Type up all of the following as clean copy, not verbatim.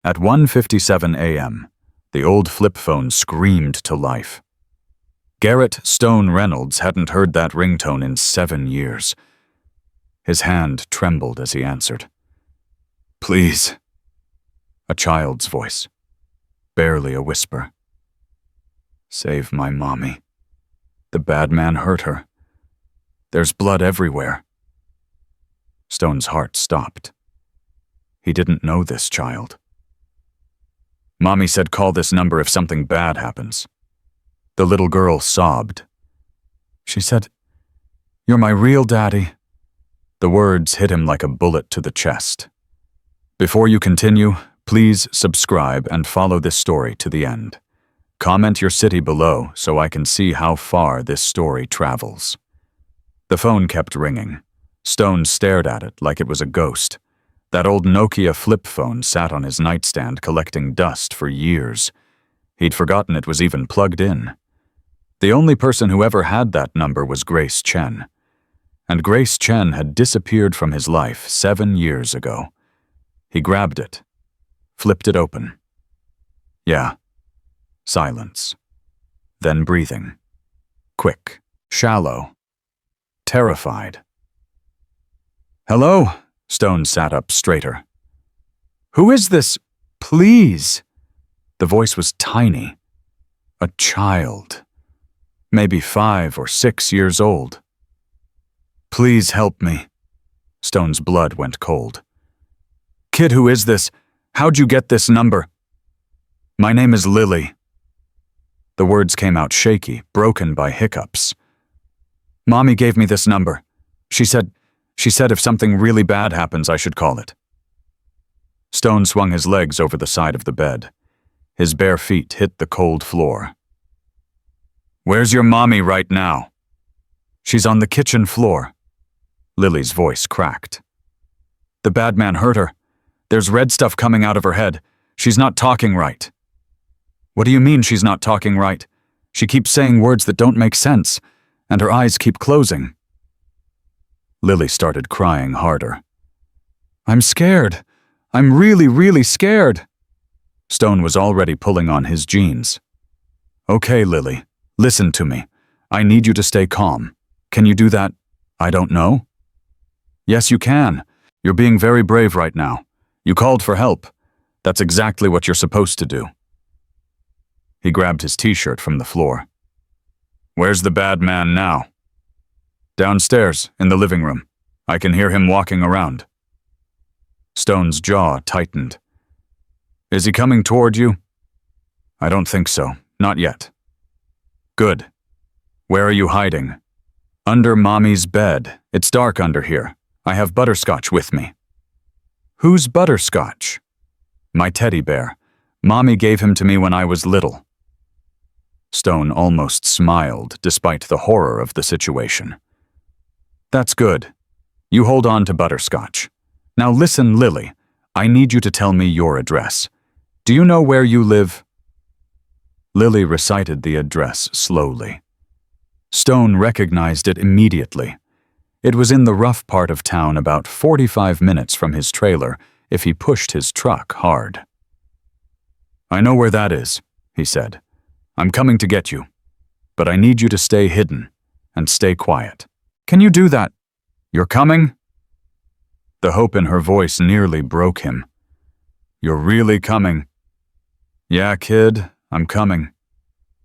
At 1:57 a.m., the old flip phone screamed to life. Garrett Stone Reynolds hadn't heard that ringtone in 7 years. His hand trembled as he answered. "Please." A child's voice, barely a whisper. "Save my mommy. The bad man hurt her. There's blood everywhere." Stone's heart stopped. He didn't know this child. "Mommy said call this number if something bad happens." The little girl sobbed. She said, "You're my real daddy." The words hit him like a bullet to the chest. Before you continue, please subscribe and follow this story to the end. Comment your city below so I can see how far this story travels. The phone kept ringing. Stone stared at it like it was a ghost. That old Nokia flip phone sat on his nightstand collecting dust for years. He'd forgotten it was even plugged in. The only person who ever had that number was Grace Chen. And Grace Chen had disappeared from his life 7 years ago. He grabbed it, flipped it open. Yeah. Silence. Then breathing. Quick, shallow, terrified. "Hello?" Stone sat up straighter. "Who is this? Please." The voice was tiny. A child. Maybe 5 or 6 years old. "Please help me." Stone's blood went cold. "Kid, who is this? How'd you get this number?" "My name is Lily." The words came out shaky, broken by hiccups. "Mommy gave me this number. She said if something really bad happens, I should call it." Stone swung his legs over the side of the bed. His bare feet hit the cold floor. "Where's your mommy right now?" "She's on the kitchen floor." Lily's voice cracked. "The bad man hurt her. There's red stuff coming out of her head. She's not talking right." "What do you mean she's not talking right? She keeps saying words that don't make sense, and her eyes keep closing." Lily started crying harder. "I'm scared. I'm really, really scared." Stone was already pulling on his jeans. "Okay, Lily, listen to me. I need you to stay calm. Can you do that? I don't know." "Yes, you can. You're being very brave right now. You called for help. That's exactly what you're supposed to do." He grabbed his t-shirt from the floor. "Where's the bad man now?" "Downstairs, in the living room. I can hear him walking around." Stone's jaw tightened. "Is he coming toward you?" "I don't think so. Not yet." "Good. Where are you hiding?" "Under Mommy's bed. It's dark under here. I have Butterscotch with me." "Who's Butterscotch?" "My teddy bear. Mommy gave him to me when I was little." Stone almost smiled despite the horror of the situation. "That's good. You hold on to Butterscotch. Now listen, Lily. I need you to tell me your address. Do you know where you live?" Lily recited the address slowly. Stone recognized it immediately. It was in the rough part of town, about 45 minutes from his trailer if he pushed his truck hard. "I know where that is," he said. "I'm coming to get you. But I need you to stay hidden and stay quiet." "Can you do that? You're coming?" The hope in her voice nearly broke him. "You're really coming?" "Yeah, kid, I'm coming."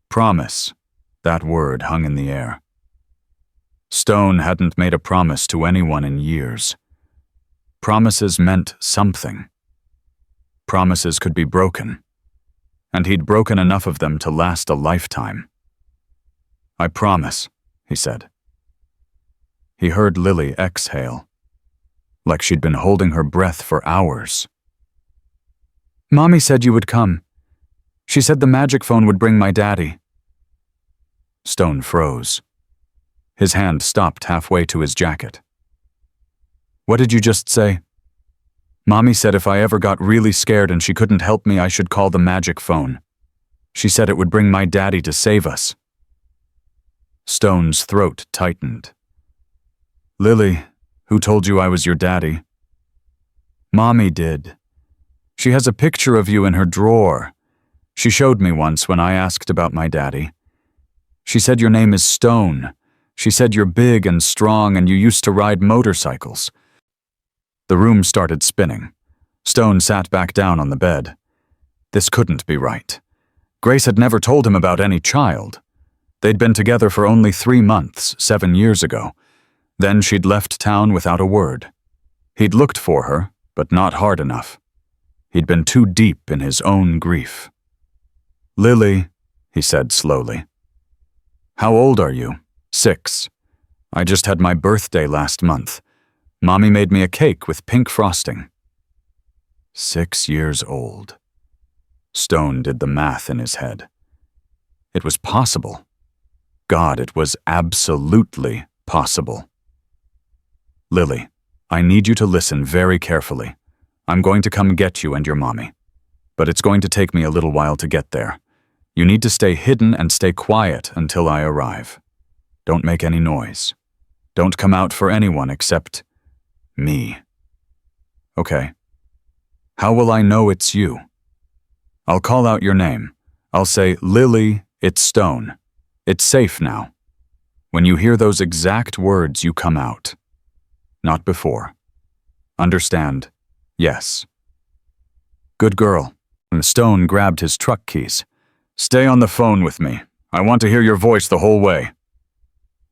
Promise. That word hung in the air. Stone hadn't made a promise to anyone in years. Promises meant something. Promises could be broken, and he'd broken enough of them to last a lifetime. "I promise," he said. He heard Lily exhale, like she'd been holding her breath for hours. "Mommy said you would come. She said the magic phone would bring my daddy." Stone froze. His hand stopped halfway to his jacket. "What did you just say?" "Mommy said if I ever got really scared and she couldn't help me, I should call the magic phone. She said it would bring my daddy to save us." Stone's throat tightened. "Lily, who told you I was your daddy?" "Mommy did. She has a picture of you in her drawer. She showed me once when I asked about my daddy. She said your name is Stone. She said you're big and strong and you used to ride motorcycles. The room started spinning. Stone sat back down on the bed. This couldn't be right. Grace had never told him about any child. They'd been together for only 3 months, 7 years ago. Then she'd left town without a word. He'd looked for her, but not hard enough. He'd been too deep in his own grief. "Lily," he said slowly. "How old are you?" "6. I just had my birthday last month. Mommy made me a cake with pink frosting." 6 years old. Stone did the math in his head. It was possible. God, it was absolutely possible. "Lily, I need you to listen very carefully. I'm going to come get you and your mommy. But it's going to take me a little while to get there. You need to stay hidden and stay quiet until I arrive. Don't make any noise. Don't come out for anyone except me. Okay. How will I know it's you? I'll call out your name. I'll say, 'Lily, it's Stone. It's safe now.' When you hear those exact words, you come out. Not before. Understand? Yes." "Good girl." And Stone grabbed his truck keys. "Stay on the phone with me. I want to hear your voice the whole way."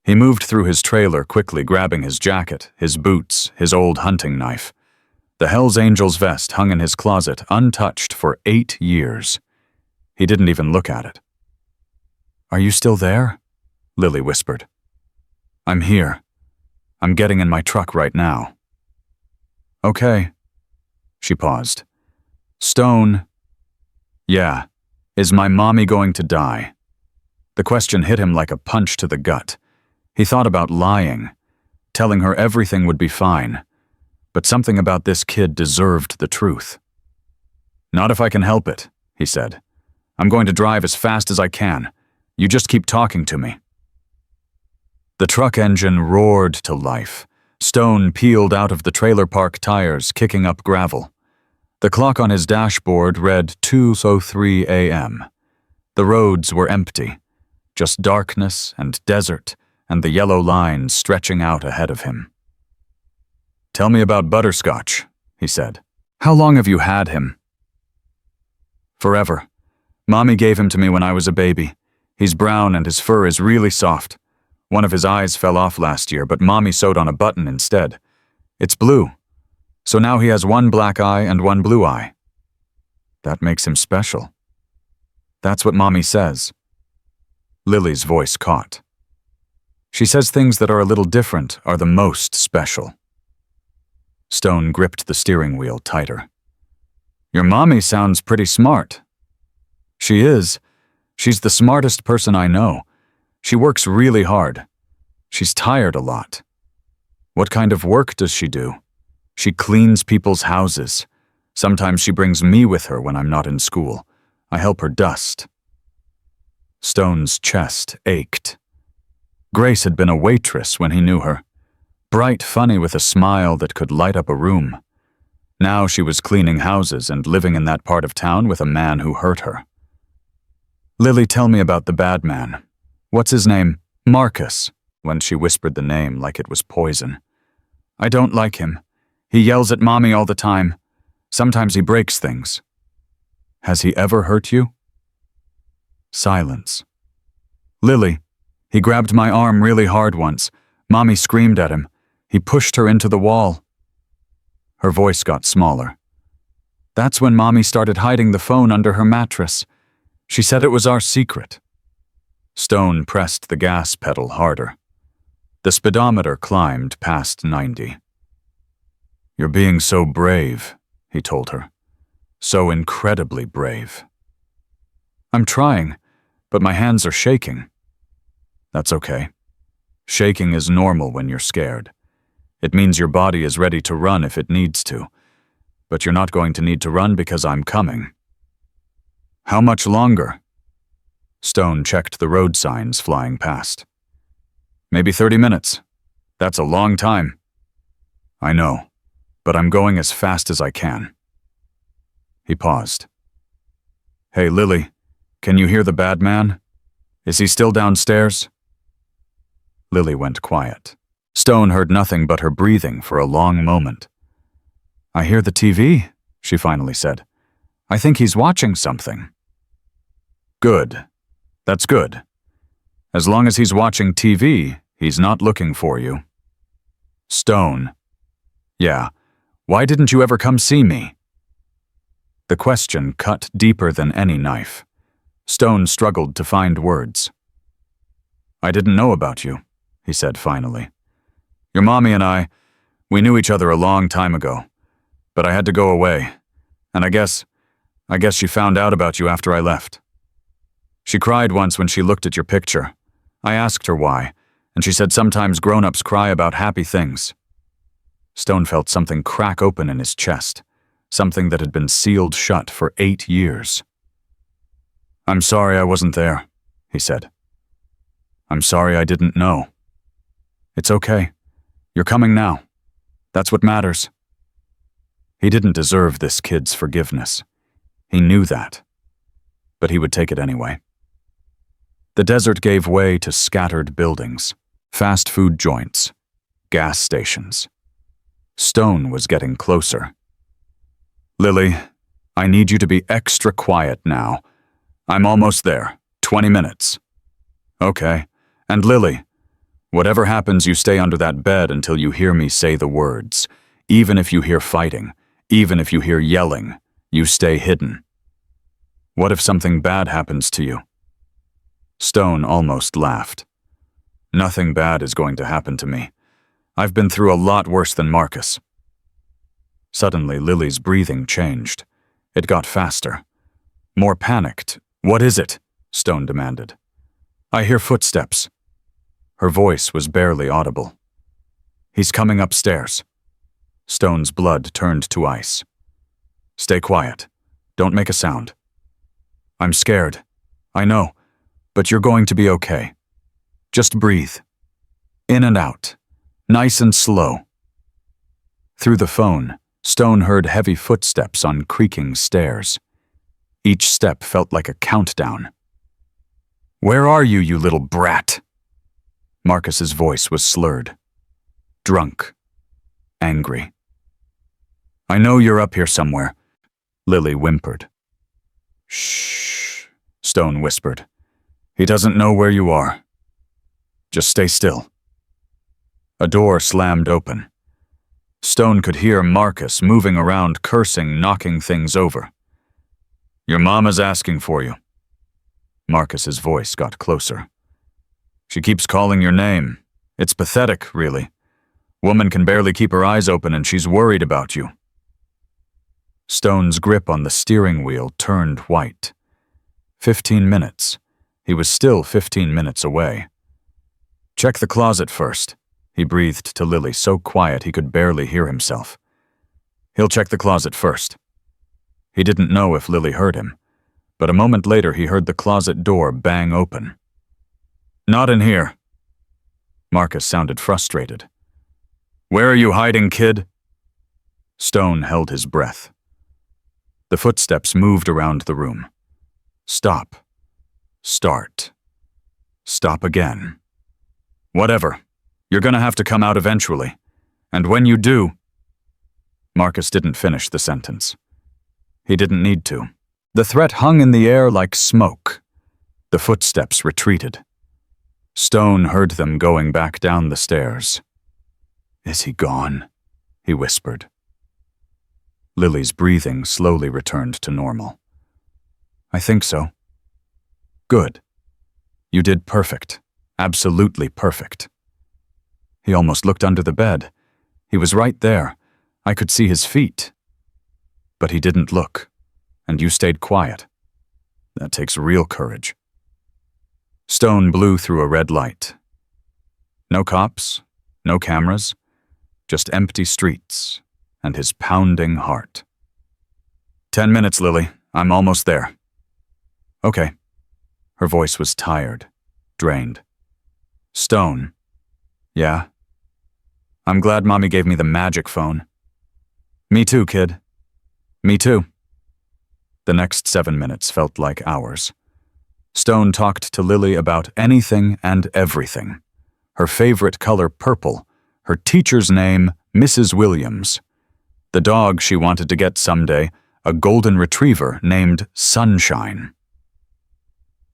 He moved through his trailer, quickly grabbing his jacket, his boots, his old hunting knife. The Hells Angels vest hung in his closet, untouched for 8 years. He didn't even look at it. "Are you still there?" Lily whispered. "I'm here. I'm getting in my truck right now." "Okay." She paused. "Stone." "Yeah. Is my mommy going to die?" The question hit him like a punch to the gut. He thought about lying, telling her everything would be fine. But something about this kid deserved the truth. "Not if I can help it," he said. "I'm going to drive as fast as I can. You just keep talking to me." The truck engine roared to life. Stone peeled out of the trailer park tires, kicking up gravel. The clock on his dashboard read 2:03 a.m. The roads were empty, just darkness and desert and the yellow line stretching out ahead of him. "Tell me about Butterscotch," he said. "How long have you had him?" "Forever. Mommy gave him to me when I was a baby. He's brown and his fur is really soft. One of his eyes fell off last year, but Mommy sewed on a button instead. It's blue. So now he has one black eye and one blue eye. That makes him special." "That's what Mommy says." Lily's voice caught. "She says things that are a little different are the most special." Stone gripped the steering wheel tighter. "Your mommy sounds pretty smart." "She is. She's the smartest person I know. She works really hard. She's tired a lot." "What kind of work does she do?" "She cleans people's houses. Sometimes she brings me with her when I'm not in school. I help her dust." Stone's chest ached. Grace had been a waitress when he knew her. Bright, funny with a smile that could light up a room. Now she was cleaning houses and living in that part of town with a man who hurt her. "Lily, tell me about the bad man. What's his name?" "Marcus," when she whispered the name like it was poison. "I don't like him. He yells at Mommy all the time. Sometimes he breaks things." "Has he ever hurt you?" Silence. "Lily, he grabbed my arm really hard once. Mommy screamed at him. He pushed her into the wall." Her voice got smaller. "That's when Mommy started hiding the phone under her mattress. She said it was our secret." Stone pressed the gas pedal harder. The speedometer climbed past 90. "You're being so brave," he told her. "So incredibly brave." "I'm trying, but my hands are shaking." "That's okay. Shaking is normal when you're scared. It means your body is ready to run if it needs to. But you're not going to need to run because I'm coming." "How much longer?" Stone checked the road signs flying past. "Maybe 30 minutes. That's a long time." "I know, but I'm going as fast as I can." He paused. Hey, Lily, can you hear the bad man? Is he still downstairs? Lily went quiet. Stone heard nothing but her breathing for a long moment. I hear the TV, she finally said. I think he's watching something. Good. That's good. As long as he's watching TV, he's not looking for you. Stone. Yeah. Why didn't you ever come see me? The question cut deeper than any knife. Stone struggled to find words. I didn't know about you, he said finally. Your mommy and we knew each other a long time ago, but I had to go away, and I guess she found out about you after I left. She cried once when she looked at your picture. I asked her why, and she said sometimes grown-ups cry about happy things. Stone felt something crack open in his chest, something that had been sealed shut for 8 years. I'm sorry I wasn't there, he said. I'm sorry I didn't know. It's okay. You're coming now. That's what matters. He didn't deserve this kid's forgiveness. He knew that. But he would take it anyway. The desert gave way to scattered buildings, fast food joints, gas stations. Stone was getting closer. Lily, I need you to be extra quiet now. I'm almost there. 20 minutes. Okay. And Lily, whatever happens, you stay under that bed until you hear me say the words. Even if you hear fighting, even if you hear yelling, you stay hidden. What if something bad happens to you? Stone almost laughed. Nothing bad is going to happen to me. I've been through a lot worse than Marcus. Suddenly, Lily's breathing changed. It got faster. More panicked. What is it? Stone demanded. I hear footsteps. Her voice was barely audible. He's coming upstairs. Stone's blood turned to ice. Stay quiet. Don't make a sound. I'm scared. I know, but you're going to be okay. Just breathe. In and out. Nice and slow. Through the phone, Stone heard heavy footsteps on creaking stairs. Each step felt like a countdown. Where are you, you little brat? Marcus's voice was slurred. Drunk. Angry. I know you're up here somewhere, Lily whimpered. Shh, Stone whispered. He doesn't know where you are. Just stay still. A door slammed open. Stone could hear Marcus moving around, cursing, knocking things over. Your mama's asking for you. Marcus's voice got closer. She keeps calling your name. It's pathetic, really. Woman can barely keep her eyes open and she's worried about you. Stone's grip on the steering wheel turned white. 15 minutes. He was still 15 minutes away. Check the closet first, he breathed to Lily, so quiet he could barely hear himself. He'll check the closet first. He didn't know if Lily heard him, but a moment later he heard the closet door bang open. Not in here. Marcus sounded frustrated. Where are you hiding, kid? Stone held his breath. The footsteps moved around the room. Stop. Start. Stop again. Whatever. You're gonna have to come out eventually. And when you do... Marcus didn't finish the sentence. He didn't need to. The threat hung in the air like smoke. The footsteps retreated. Stone heard them going back down the stairs. Is he gone? He whispered. Lily's breathing slowly returned to normal. I think so. Good. You did perfect. Absolutely perfect. He almost looked under the bed. He was right there. I could see his feet. But he didn't look, and you stayed quiet. That takes real courage. Stone blew through a red light. No cops, no cameras, just empty streets and his pounding heart. 10 minutes, Lily. I'm almost there. Okay. Her voice was tired, drained. Stone. Yeah? I'm glad Mommy gave me the magic phone. Me too, kid. Me too. The next 7 minutes felt like hours. Stone talked to Lily about anything and everything. Her favorite color purple, her teacher's name Mrs. Williams, the dog she wanted to get someday, a golden retriever named Sunshine.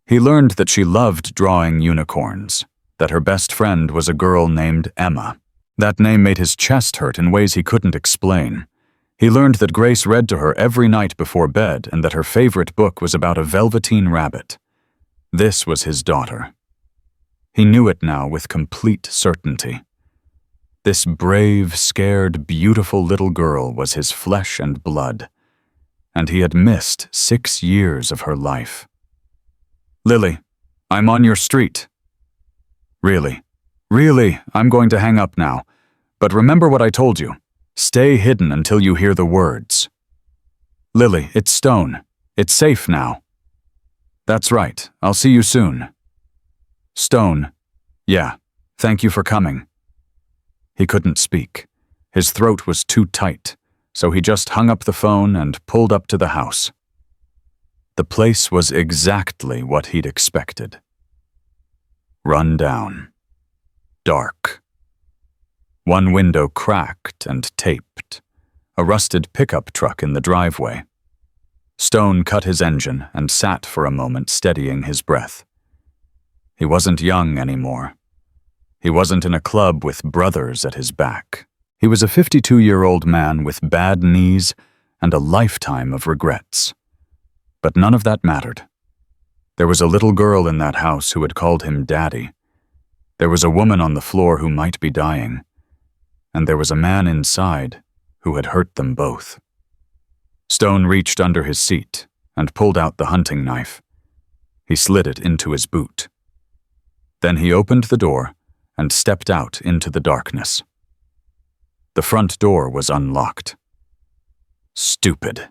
He learned that she loved drawing unicorns, that her best friend was a girl named Emma. That name made his chest hurt in ways he couldn't explain. He learned that Grace read to her every night before bed and that her favorite book was about a velveteen rabbit. This was his daughter. He knew it now with complete certainty. This brave, scared, beautiful little girl was his flesh and blood, and he had missed 6 years of her life. "Lily, I'm on your street." "Really? Really, I'm going to hang up now. But remember what I told you. Stay hidden until you hear the words." "Lily, it's Stone. It's safe now." "That's right. I'll see you soon." "Stone. Yeah, thank you for coming." He couldn't speak. His throat was too tight, so he just hung up the phone and pulled up to the house. The place was exactly what he'd expected. Run down. Dark. One window cracked and taped. A rusted pickup truck in the driveway. Stone cut his engine and sat for a moment, steadying his breath. He wasn't young anymore. He wasn't in a club with brothers at his back. He was a 52-year-old man with bad knees and a lifetime of regrets. But none of that mattered. There was a little girl in that house who had called him Daddy. There was a woman on the floor who might be dying. And there was a man inside who had hurt them both. Stone reached under his seat and pulled out the hunting knife. He slid it into his boot. Then he opened the door and stepped out into the darkness. The front door was unlocked. Stupid.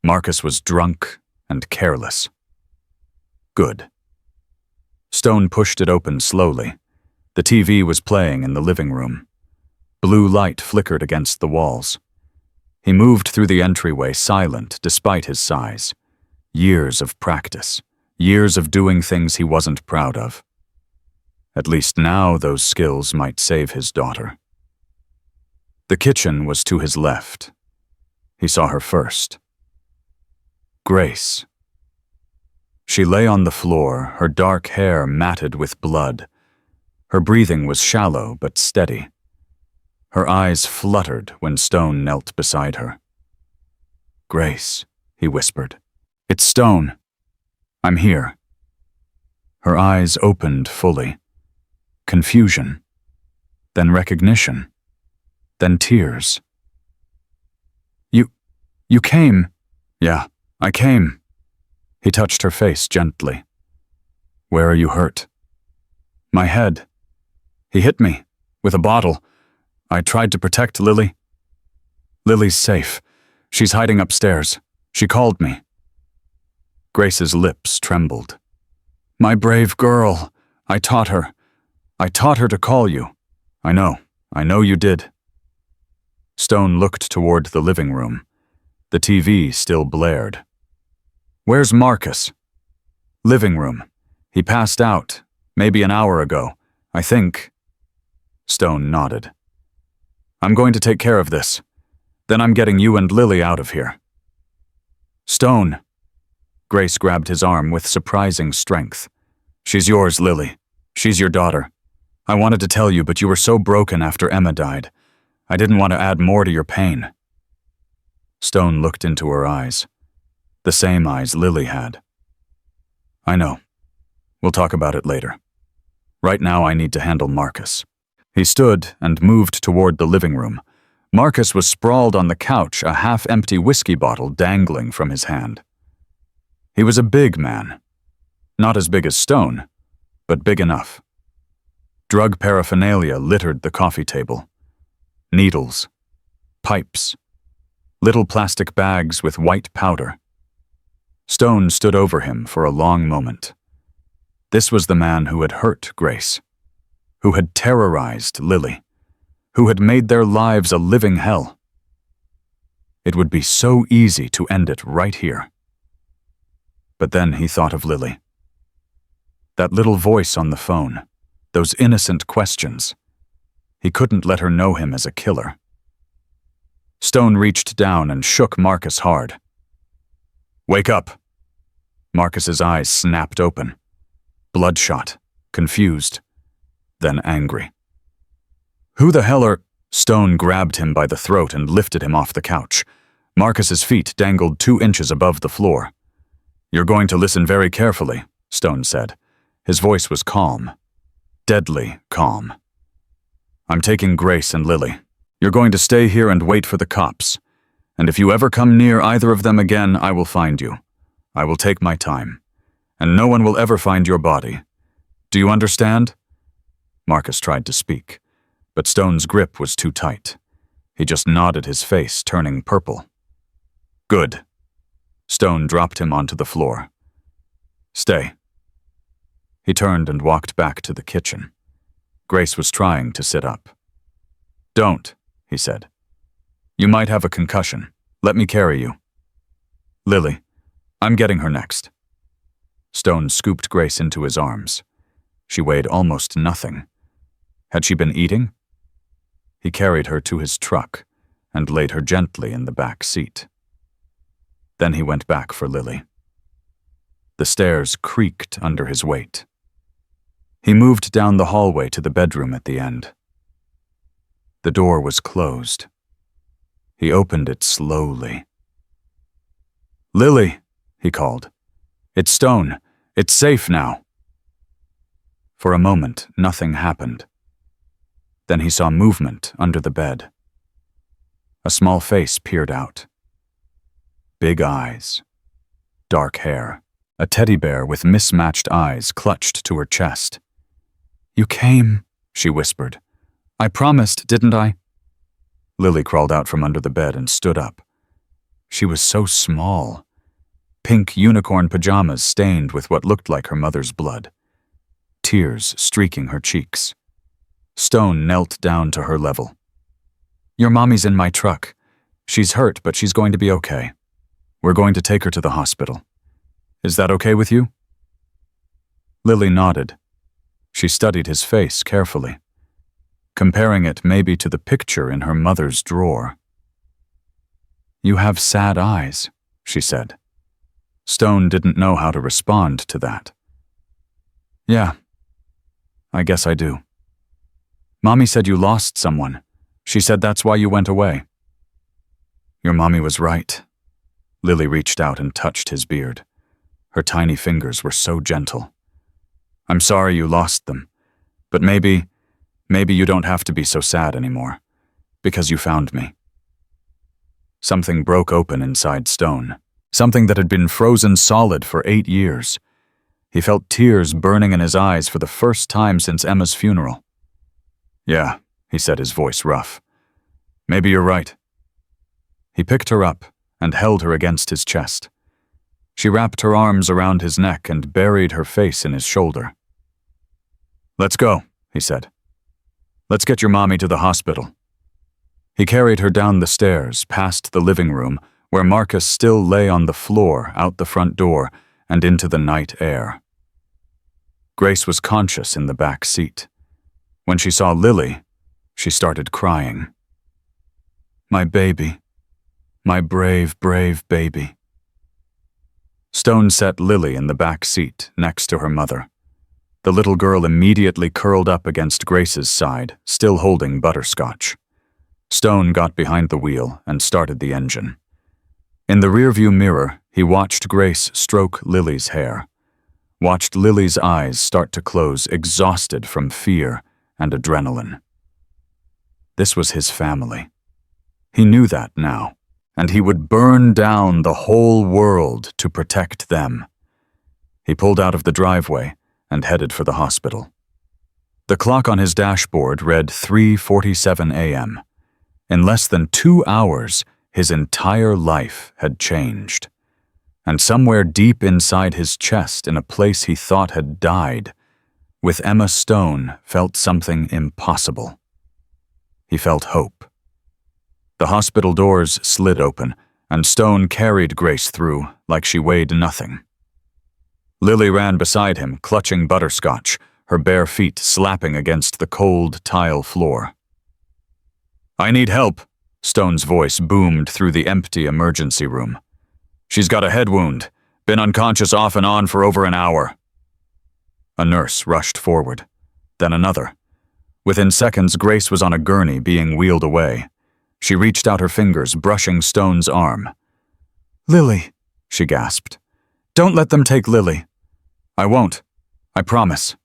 Marcus was drunk and careless. Good. Stone pushed it open slowly. The TV was playing in the living room. Blue light flickered against the walls. He moved through the entryway silent despite his size. Years of practice. Years of doing things he wasn't proud of. At least now those skills might save his daughter. The kitchen was to his left. He saw her first. Grace. She lay on the floor, her dark hair matted with blood. Her breathing was shallow but steady. Her eyes fluttered when Stone knelt beside her. "Grace," he whispered. "It's Stone. I'm here." Her eyes opened fully. Confusion. Then recognition. Then tears. You came." "Yeah, I came." He touched her face gently. "Where are you hurt?" "My head. He hit me. With a bottle. I tried to protect Lily." "Lily's safe. She's hiding upstairs. She called me." Grace's lips trembled. "My brave girl. I taught her. I taught her to call you. I know you did." Stone looked toward the living room. The TV still blared. "Where's Marcus?" "Living room. He passed out, maybe an hour ago, I think." Stone nodded. "I'm going to take care of this. Then I'm getting you and Lily out of here." "Stone." Grace grabbed his arm with surprising strength. "She's yours, Lily. She's your daughter. I wanted to tell you, but you were so broken after Emma died. I didn't want to add more to your pain." Stone looked into her eyes. The same eyes Lily had. "I know. We'll talk about it later. Right now I need to handle Marcus." He stood and moved toward the living room. Marcus was sprawled on the couch, a half-empty whiskey bottle dangling from his hand. He was a big man. Not as big as Stone, but big enough. Drug paraphernalia littered the coffee table. Needles. Pipes. Little plastic bags with white powder. Stone stood over him for a long moment. This was the man who had hurt Grace, who had terrorized Lily, who had made their lives a living hell. It would be so easy to end it right here. But then he thought of Lily. That little voice on the phone, those innocent questions. He couldn't let her know him as a killer. Stone reached down and shook Marcus hard. "Wake up!" Marcus's eyes snapped open. Bloodshot, confused, then angry. "Who the hell are—" Stone grabbed him by the throat and lifted him off the couch. Marcus's feet dangled 2 inches above the floor. "You're going to listen very carefully," Stone said. His voice was calm. Deadly calm. "I'm taking Grace and Lily. You're going to stay here and wait for the cops. And if you ever come near either of them again, I will find you. I will take my time. And no one will ever find your body. Do you understand?" Marcus tried to speak, but Stone's grip was too tight. He just nodded, his face turning purple. "Good." Stone dropped him onto the floor. "Stay." He turned and walked back to the kitchen. Grace was trying to sit up. "Don't," he said. "You might have a concussion. Let me carry you." "Lily, I'm getting her next." Stone scooped Grace into his arms. She weighed almost nothing. Had she been eating? He carried her to his truck and laid her gently in the back seat. Then he went back for Lily. The stairs creaked under his weight. He moved down the hallway to the bedroom at the end. The door was closed. He opened it slowly. "Lily," he called. "It's Stone. It's safe now." For a moment, nothing happened. Then he saw movement under the bed. A small face peered out. Big eyes. Dark hair. A teddy bear with mismatched eyes clutched to her chest. "You came," she whispered. "I promised, didn't I?" Lily crawled out from under the bed and stood up. She was so small. Pink unicorn pajamas stained with what looked like her mother's blood. Tears streaking her cheeks. Stone knelt down to her level. "Your mommy's in my truck. She's hurt, but she's going to be okay. We're going to take her to the hospital. Is that okay with you?" Lily nodded. She studied his face carefully, comparing it maybe to the picture in her mother's drawer. "You have sad eyes," she said. Stone didn't know how to respond to that. "Yeah, I guess I do. Mommy said you lost someone. She said that's why you went away." "Your mommy was right." Lily reached out and touched his beard. Her tiny fingers were so gentle. "I'm sorry you lost them, but maybe you don't have to be so sad anymore, because you found me." Something broke open inside Stone, something that had been frozen solid for 8 years. He felt tears burning in his eyes for the first time since Emma's funeral. "Yeah," he said, his voice rough. "Maybe you're right." He picked her up and held her against his chest. She wrapped her arms around his neck and buried her face in his shoulder. "Let's go," he said. "Let's get your mommy to the hospital." He carried her down the stairs, past the living room, where Marcus still lay on the floor out the front door, and into the night air. Grace was conscious in the back seat. When she saw Lily, she started crying. "My baby. My brave, brave baby." Stone set Lily in the back seat, next to her mother. The little girl immediately curled up against Grace's side, still holding butterscotch. Stone got behind the wheel and started the engine. In the rearview mirror, he watched Grace stroke Lily's hair, watched Lily's eyes start to close, exhausted from fear and adrenaline. This was his family. He knew that now, and he would burn down the whole world to protect them. He pulled out of the driveway and headed for the hospital. The clock on his dashboard read 3:47 a.m. In less than 2 hours, his entire life had changed. And somewhere deep inside his chest, in a place he thought had died, with Emma Stone felt something impossible. He felt hope. The hospital doors slid open, and Stone carried Grace through like she weighed nothing. Lily ran beside him, clutching butterscotch, her bare feet slapping against the cold tile floor. "I need help," Stone's voice boomed through the empty emergency room. "She's got a head wound, been unconscious off and on for over an hour." A nurse rushed forward, then another. Within seconds, Grace was on a gurney being wheeled away. She reached out her fingers, brushing Stone's arm. "Lily," she gasped. "Don't let them take Lily." "I won't. I promise."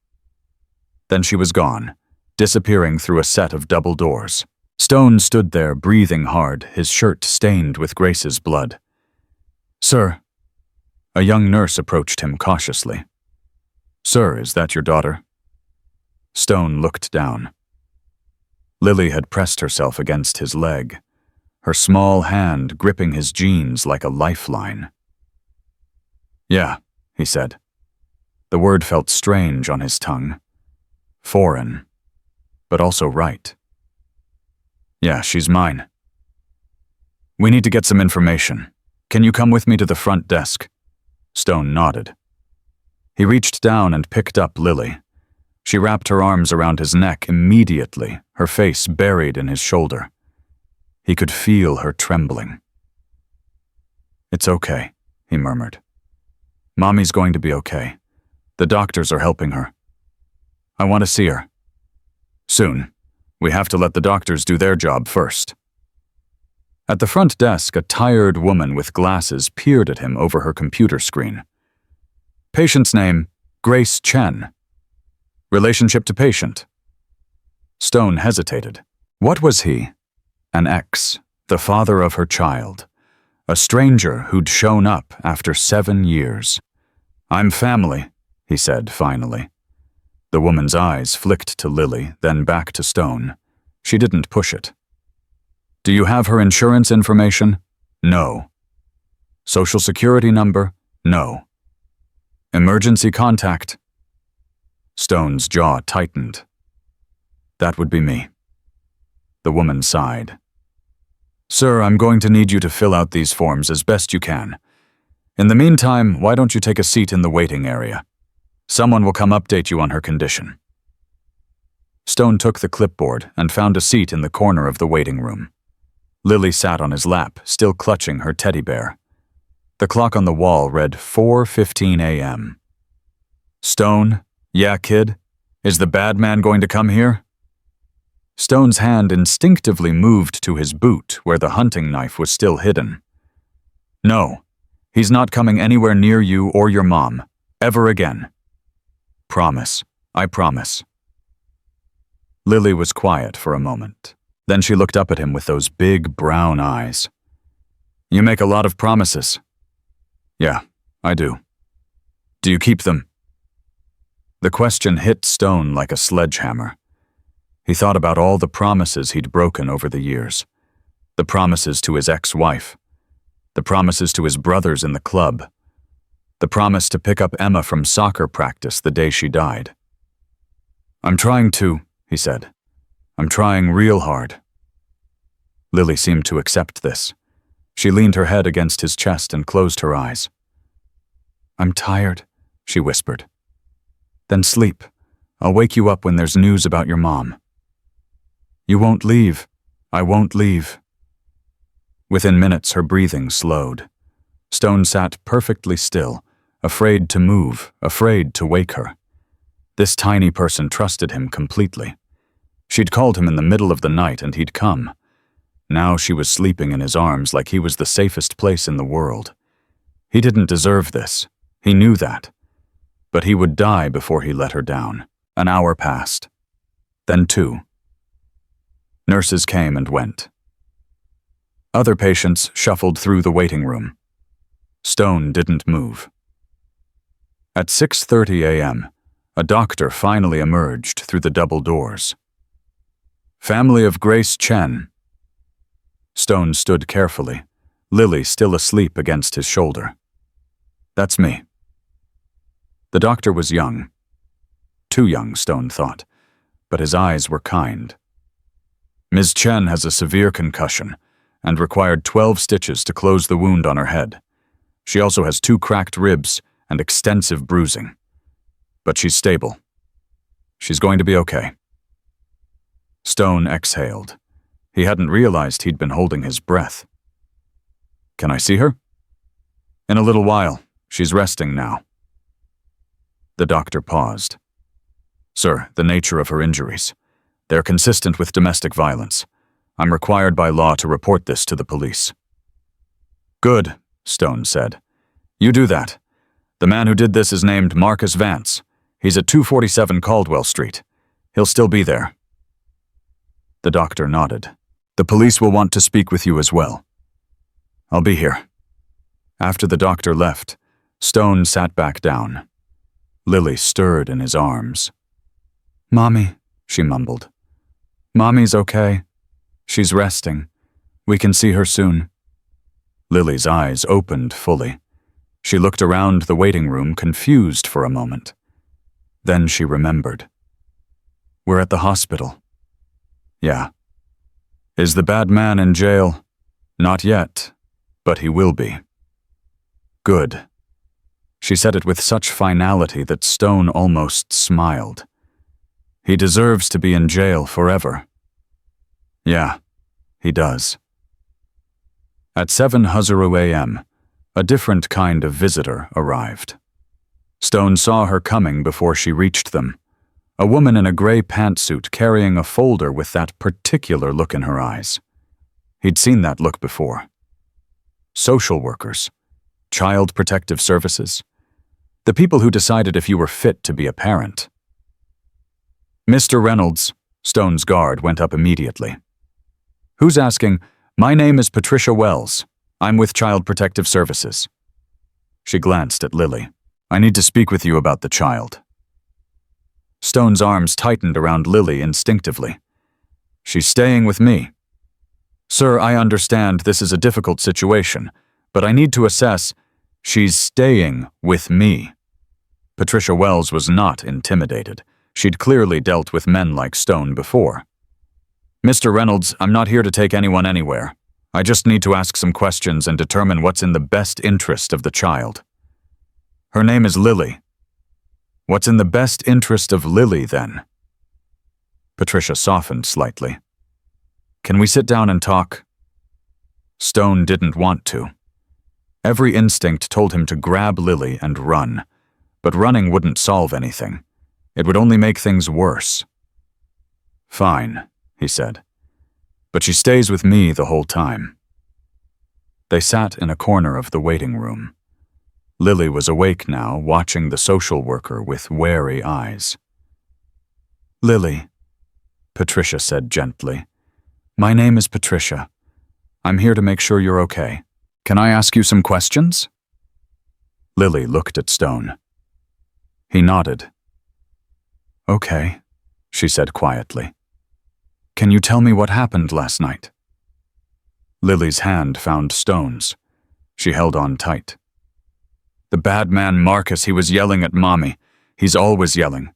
Then she was gone, disappearing through a set of double doors. Stone stood there, breathing hard, his shirt stained with Grace's blood. "Sir." A young nurse approached him cautiously. "Sir, is that your daughter?" Stone looked down. Lily had pressed herself against his leg, her small hand gripping his jeans like a lifeline. "Yeah," he said. The word felt strange on his tongue. Foreign, but also right. "Yeah, she's mine." "We need to get some information. Can you come with me to the front desk?" Stone nodded. He reached down and picked up Lily. She wrapped her arms around his neck immediately, her face buried in his shoulder. He could feel her trembling. "It's okay," he murmured. "Mommy's going to be okay. The doctors are helping her. I want to see her. Soon. We have to let the doctors do their job first." At the front desk, a tired woman with glasses peered at him over her computer screen. "Patient's name, Grace Chen. Relationship to patient." Stone hesitated. What was he? An ex, the father of her child. A stranger who'd shown up after 7 years. "I'm family," he said finally. The woman's eyes flicked to Lily, then back to Stone. She didn't push it. "Do you have her insurance information?" "No." "Social security number?" "No." "Emergency contact?" Stone's jaw tightened. "That would be me." The woman sighed. "Sir, I'm going to need you to fill out these forms as best you can. In the meantime, why don't you take a seat in the waiting area? Someone will come update you on her condition." Stone took the clipboard and found a seat in the corner of the waiting room. Lily sat on his lap, still clutching her teddy bear. The clock on the wall read 4:15 a.m. "Stone, yeah, kid? Is the bad man going to come here?" Stone's hand instinctively moved to his boot where the hunting knife was still hidden. "No, he's not coming anywhere near you or your mom, ever again." "Promise. I promise." Lily was quiet for a moment. Then she looked up at him with those big brown eyes. "You make a lot of promises." "Yeah, I do." "Do you keep them?" The question hit Stone like a sledgehammer. He thought about all the promises he'd broken over the years. The promises to his ex-wife. The promises to his brothers in the club. The promise to pick up Emma from soccer practice the day she died. "I'm trying to," he said. "I'm trying real hard." Lily seemed to accept this. She leaned her head against his chest and closed her eyes. "I'm tired," she whispered. "Then sleep. I'll wake you up when there's news about your mom." "You won't leave. I won't leave." Within minutes, her breathing slowed. Stone sat perfectly still, afraid to move, afraid to wake her. This tiny person trusted him completely. She'd called him in the middle of the night and he'd come. Now she was sleeping in his arms like he was the safest place in the world. He didn't deserve this. He knew that. But he would die before he let her down. An hour passed. Then 2. Nurses came and went. Other patients shuffled through the waiting room. Stone didn't move. At 6:30 a.m., a doctor finally emerged through the double doors. "Family of Grace Chen." Stone stood carefully, Lily still asleep against his shoulder. "That's me." The doctor was young. Too young, Stone thought, but his eyes were kind. "Ms. Chen has a severe concussion, and required 12 stitches to close the wound on her head. She also has 2 cracked ribs and extensive bruising. But she's stable. She's going to be okay. Stone exhaled. He hadn't realized he'd been holding his breath. Can I see her? In a little while. She's resting now. The doctor paused. Sir, the nature of her injuries. They're consistent with domestic violence. I'm required by law to report this to the police. Good, Stone said. You do that. The man who did this is named Marcus Vance. He's at 247 Caldwell Street. He'll still be there. The doctor nodded. The police will want to speak with you as well. I'll be here. After the doctor left, Stone sat back down. Lily stirred in his arms. Mommy, she mumbled. Mommy's okay. She's resting. We can see her soon. Lily's eyes opened fully. She looked around the waiting room, confused for a moment. Then she remembered. We're at the hospital. Yeah. Is the bad man in jail? Not yet, but he will be. Good. She said it with such finality that Stone almost smiled. He deserves to be in jail forever. Yeah, he does. At 7:00 a.m., a different kind of visitor arrived. Stone saw her coming before she reached them, a woman in a gray pantsuit carrying a folder with that particular look in her eyes. He'd seen that look before. Social workers, child protective services, the people who decided if you were fit to be a parent. Mr. Reynolds, Stone's guard went up immediately. Who's asking? My name is Patricia Wells. I'm with Child Protective Services. She glanced at Lily. I need to speak with you about the child. Stone's arms tightened around Lily instinctively. She's staying with me. Sir, I understand this is a difficult situation, but I need to assess. She's staying with me. Patricia Wells was not intimidated. She'd clearly dealt with men like Stone before. Mr. Reynolds, I'm not here to take anyone anywhere. I just need to ask some questions and determine what's in the best interest of the child. Her name is Lily. What's in the best interest of Lily, then? Patricia softened slightly. Can we sit down and talk? Stone didn't want to. Every instinct told him to grab Lily and run, but running wouldn't solve anything. It would only make things worse. Fine, he said. But she stays with me the whole time. They sat in a corner of the waiting room. Lily was awake now, watching the social worker with wary eyes. Lily, Patricia said gently. My name is Patricia. I'm here to make sure you're okay. Can I ask you some questions? Lily looked at Stone. He nodded. Okay, she said quietly. Can you tell me what happened last night? Lily's hand found Stone's. She held on tight. The bad man Marcus, he was yelling at Mommy. He's always yelling.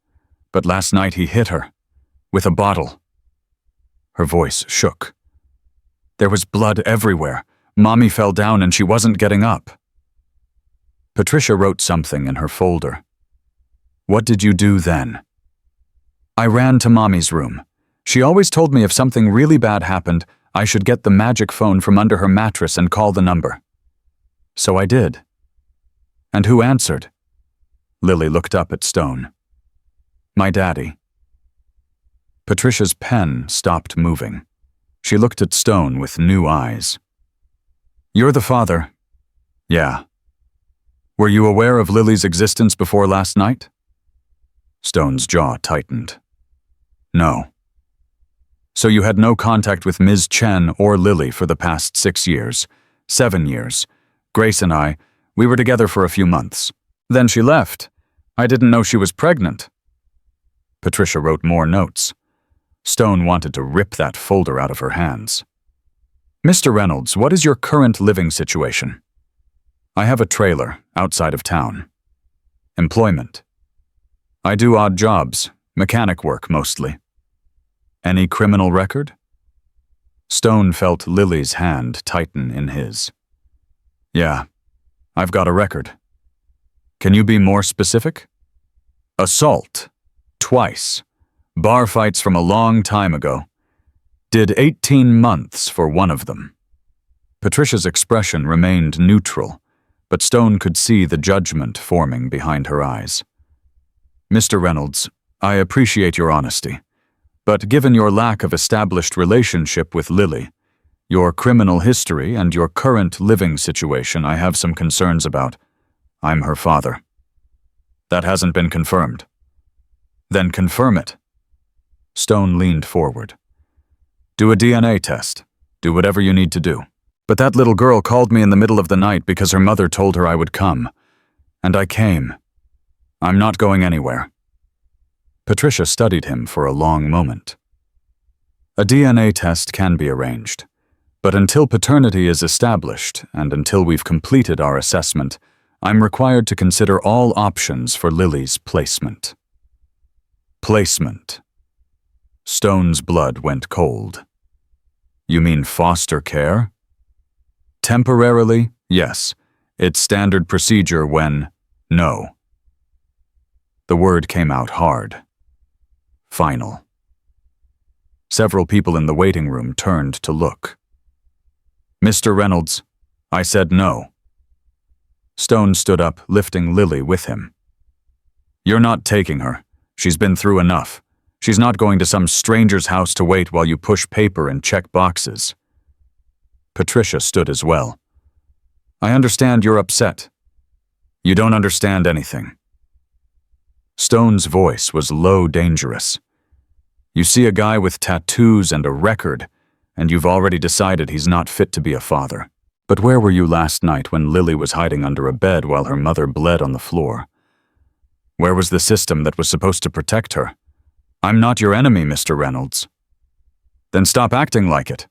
But last night he hit her. With a bottle. Her voice shook. There was blood everywhere. Mommy fell down and she wasn't getting up. Patricia wrote something in her folder. What did you do then? I ran to Mommy's room. She always told me if something really bad happened, I should get the magic phone from under her mattress and call the number. So I did. And who answered? Lily looked up at Stone. My daddy. Patricia's pen stopped moving. She looked at Stone with new eyes. You're the father. Yeah. Were you aware of Lily's existence before last night? Stone's jaw tightened. No. So you had no contact with Ms. Chen or Lily for the past 6 years, 7 years. Grace and I, we were together for a few months. Then she left. I didn't know she was pregnant. Patricia wrote more notes. Stone wanted to rip that folder out of her hands. Mr. Reynolds, what is your current living situation? I have a trailer outside of town. Employment. I do odd jobs, mechanic work mostly. Any criminal record? Stone felt Lily's hand tighten in his. Yeah, I've got a record. Can you be more specific? Assault. Twice. Bar fights from a long time ago. Did 18 months for one of them. Patricia's expression remained neutral, but Stone could see the judgment forming behind her eyes. Mr. Reynolds, I appreciate your honesty, but given your lack of established relationship with Lily, your criminal history and your current living situation, I have some concerns about. I'm her father. That hasn't been confirmed. Then confirm it. Stone leaned forward. Do a DNA test. Do whatever you need to do. But that little girl called me in the middle of the night because her mother told her I would come. And I came. I'm not going anywhere. Patricia studied him for a long moment. A DNA test can be arranged, but until paternity is established and until we've completed our assessment, I'm required to consider all options for Lily's placement. Placement. Stone's blood went cold. You mean foster care? Temporarily, yes. It's standard procedure when, no. The word came out hard. Final. Several people in the waiting room turned to look. Mr. Reynolds, I said no. Stone stood up, lifting Lily with him. You're not taking her. She's been through enough. She's not going to some stranger's house to wait while you push paper and check boxes. Patricia stood as well. I understand you're upset. You don't understand anything. Stone's voice was low, dangerous. You see a guy with tattoos and a record, and you've already decided he's not fit to be a father. But where were you last night when Lily was hiding under a bed while her mother bled on the floor? Where was the system that was supposed to protect her? I'm not your enemy, Mr. Reynolds. Then stop acting like it.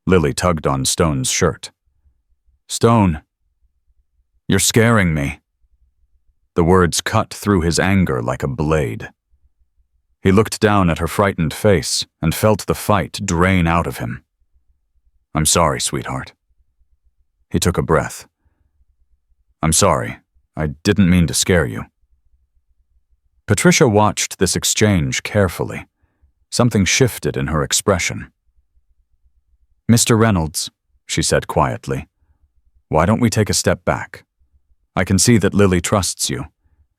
Lily tugged on Stone's shirt. Stone, you're scaring me. The words cut through his anger like a blade. He looked down at her frightened face and felt the fight drain out of him. I'm sorry, sweetheart. He took a breath. I'm sorry. I didn't mean to scare you. Patricia watched this exchange carefully. Something shifted in her expression. Mr. Reynolds, she said quietly, why don't we take a step back? I can see that Lily trusts you,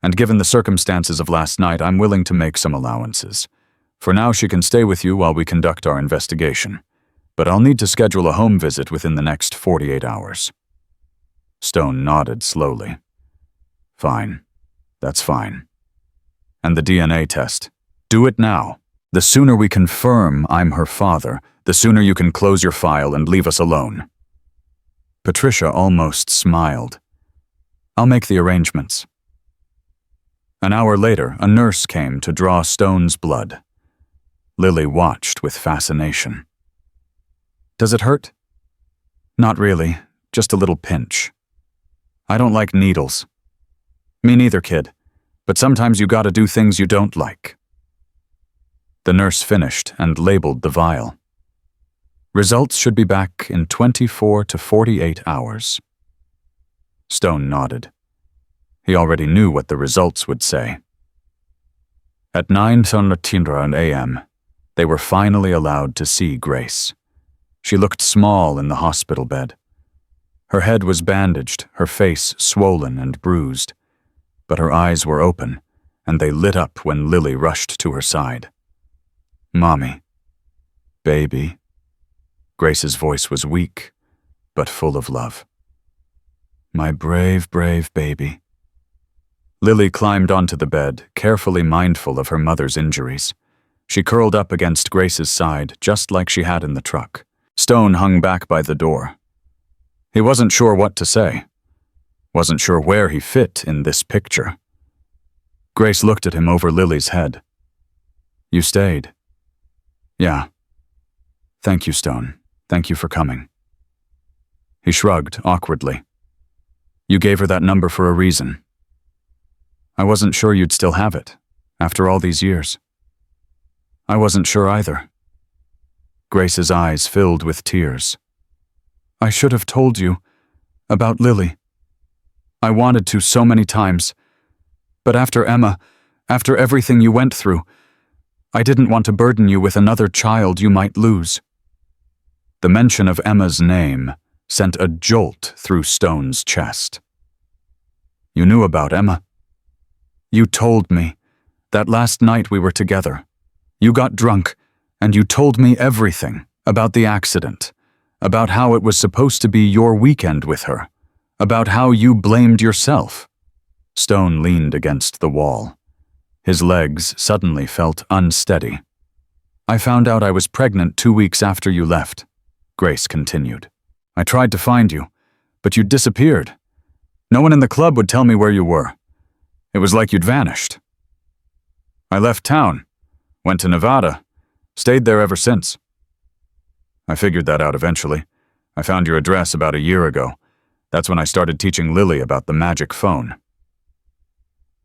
and given the circumstances of last night, I'm willing to make some allowances. For now, she can stay with you while we conduct our investigation, but I'll need to schedule a home visit within the next 48 hours. Stone nodded slowly. Fine. That's fine. And the DNA test. Do it now. The sooner we confirm I'm her father, the sooner you can close your file and leave us alone. Patricia almost smiled. I'll make the arrangements. An hour later, a nurse came to draw Stone's blood. Lily watched with fascination. Does it hurt? Not really, just a little pinch. I don't like needles. Me neither, kid, but sometimes you gotta do things you don't like. The nurse finished and labeled the vial. Results should be back in 24 to 48 hours. Stone nodded. He already knew what the results would say. At 9:13 a.m., they were finally allowed to see Grace. She looked small in the hospital bed. Her head was bandaged, her face swollen and bruised, but her eyes were open, and they lit up when Lily rushed to her side. Mommy. Baby. Grace's voice was weak, but full of love. My brave, brave baby. Lily climbed onto the bed, carefully mindful of her mother's injuries. She curled up against Grace's side, just like she had in the truck. Stone hung back by the door. He wasn't sure what to say. Wasn't sure where he fit in this picture. Grace looked at him over Lily's head. You stayed. Yeah. Thank you, Stone. Thank you for coming. He shrugged awkwardly. You gave her that number for a reason. I wasn't sure you'd still have it, after all these years. I wasn't sure either. Grace's eyes filled with tears. I should have told you about Lily. I wanted to so many times. But after Emma, after everything you went through, I didn't want to burden you with another child you might lose. The mention of Emma's name sent a jolt through Stone's chest. You knew about Emma. You told me that last night we were together. You got drunk, and you told me everything about the accident, about how it was supposed to be your weekend with her, about how you blamed yourself. Stone leaned against the wall. His legs suddenly felt unsteady. I found out I was pregnant 2 weeks after you left, Grace continued. I tried to find you, but you'd disappeared. No one in the club would tell me where you were. It was like you'd vanished. I left town, went to Nevada, stayed there ever since. I figured that out eventually. I found your address about a year ago. That's when I started teaching Lily about the magic phone.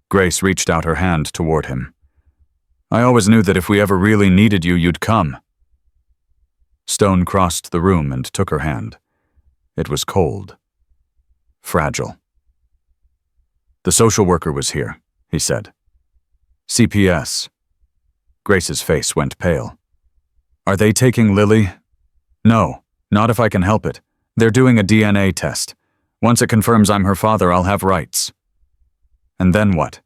Grace reached out her hand toward him. I always knew that if we ever really needed you, you'd come. Stone crossed the room and took her hand. It was cold. Fragile. The social worker was here, he said. CPS. Grace's face went pale. Are they taking Lily? No, not if I can help it. They're doing a DNA test. Once it confirms I'm her father, I'll have rights. And then what?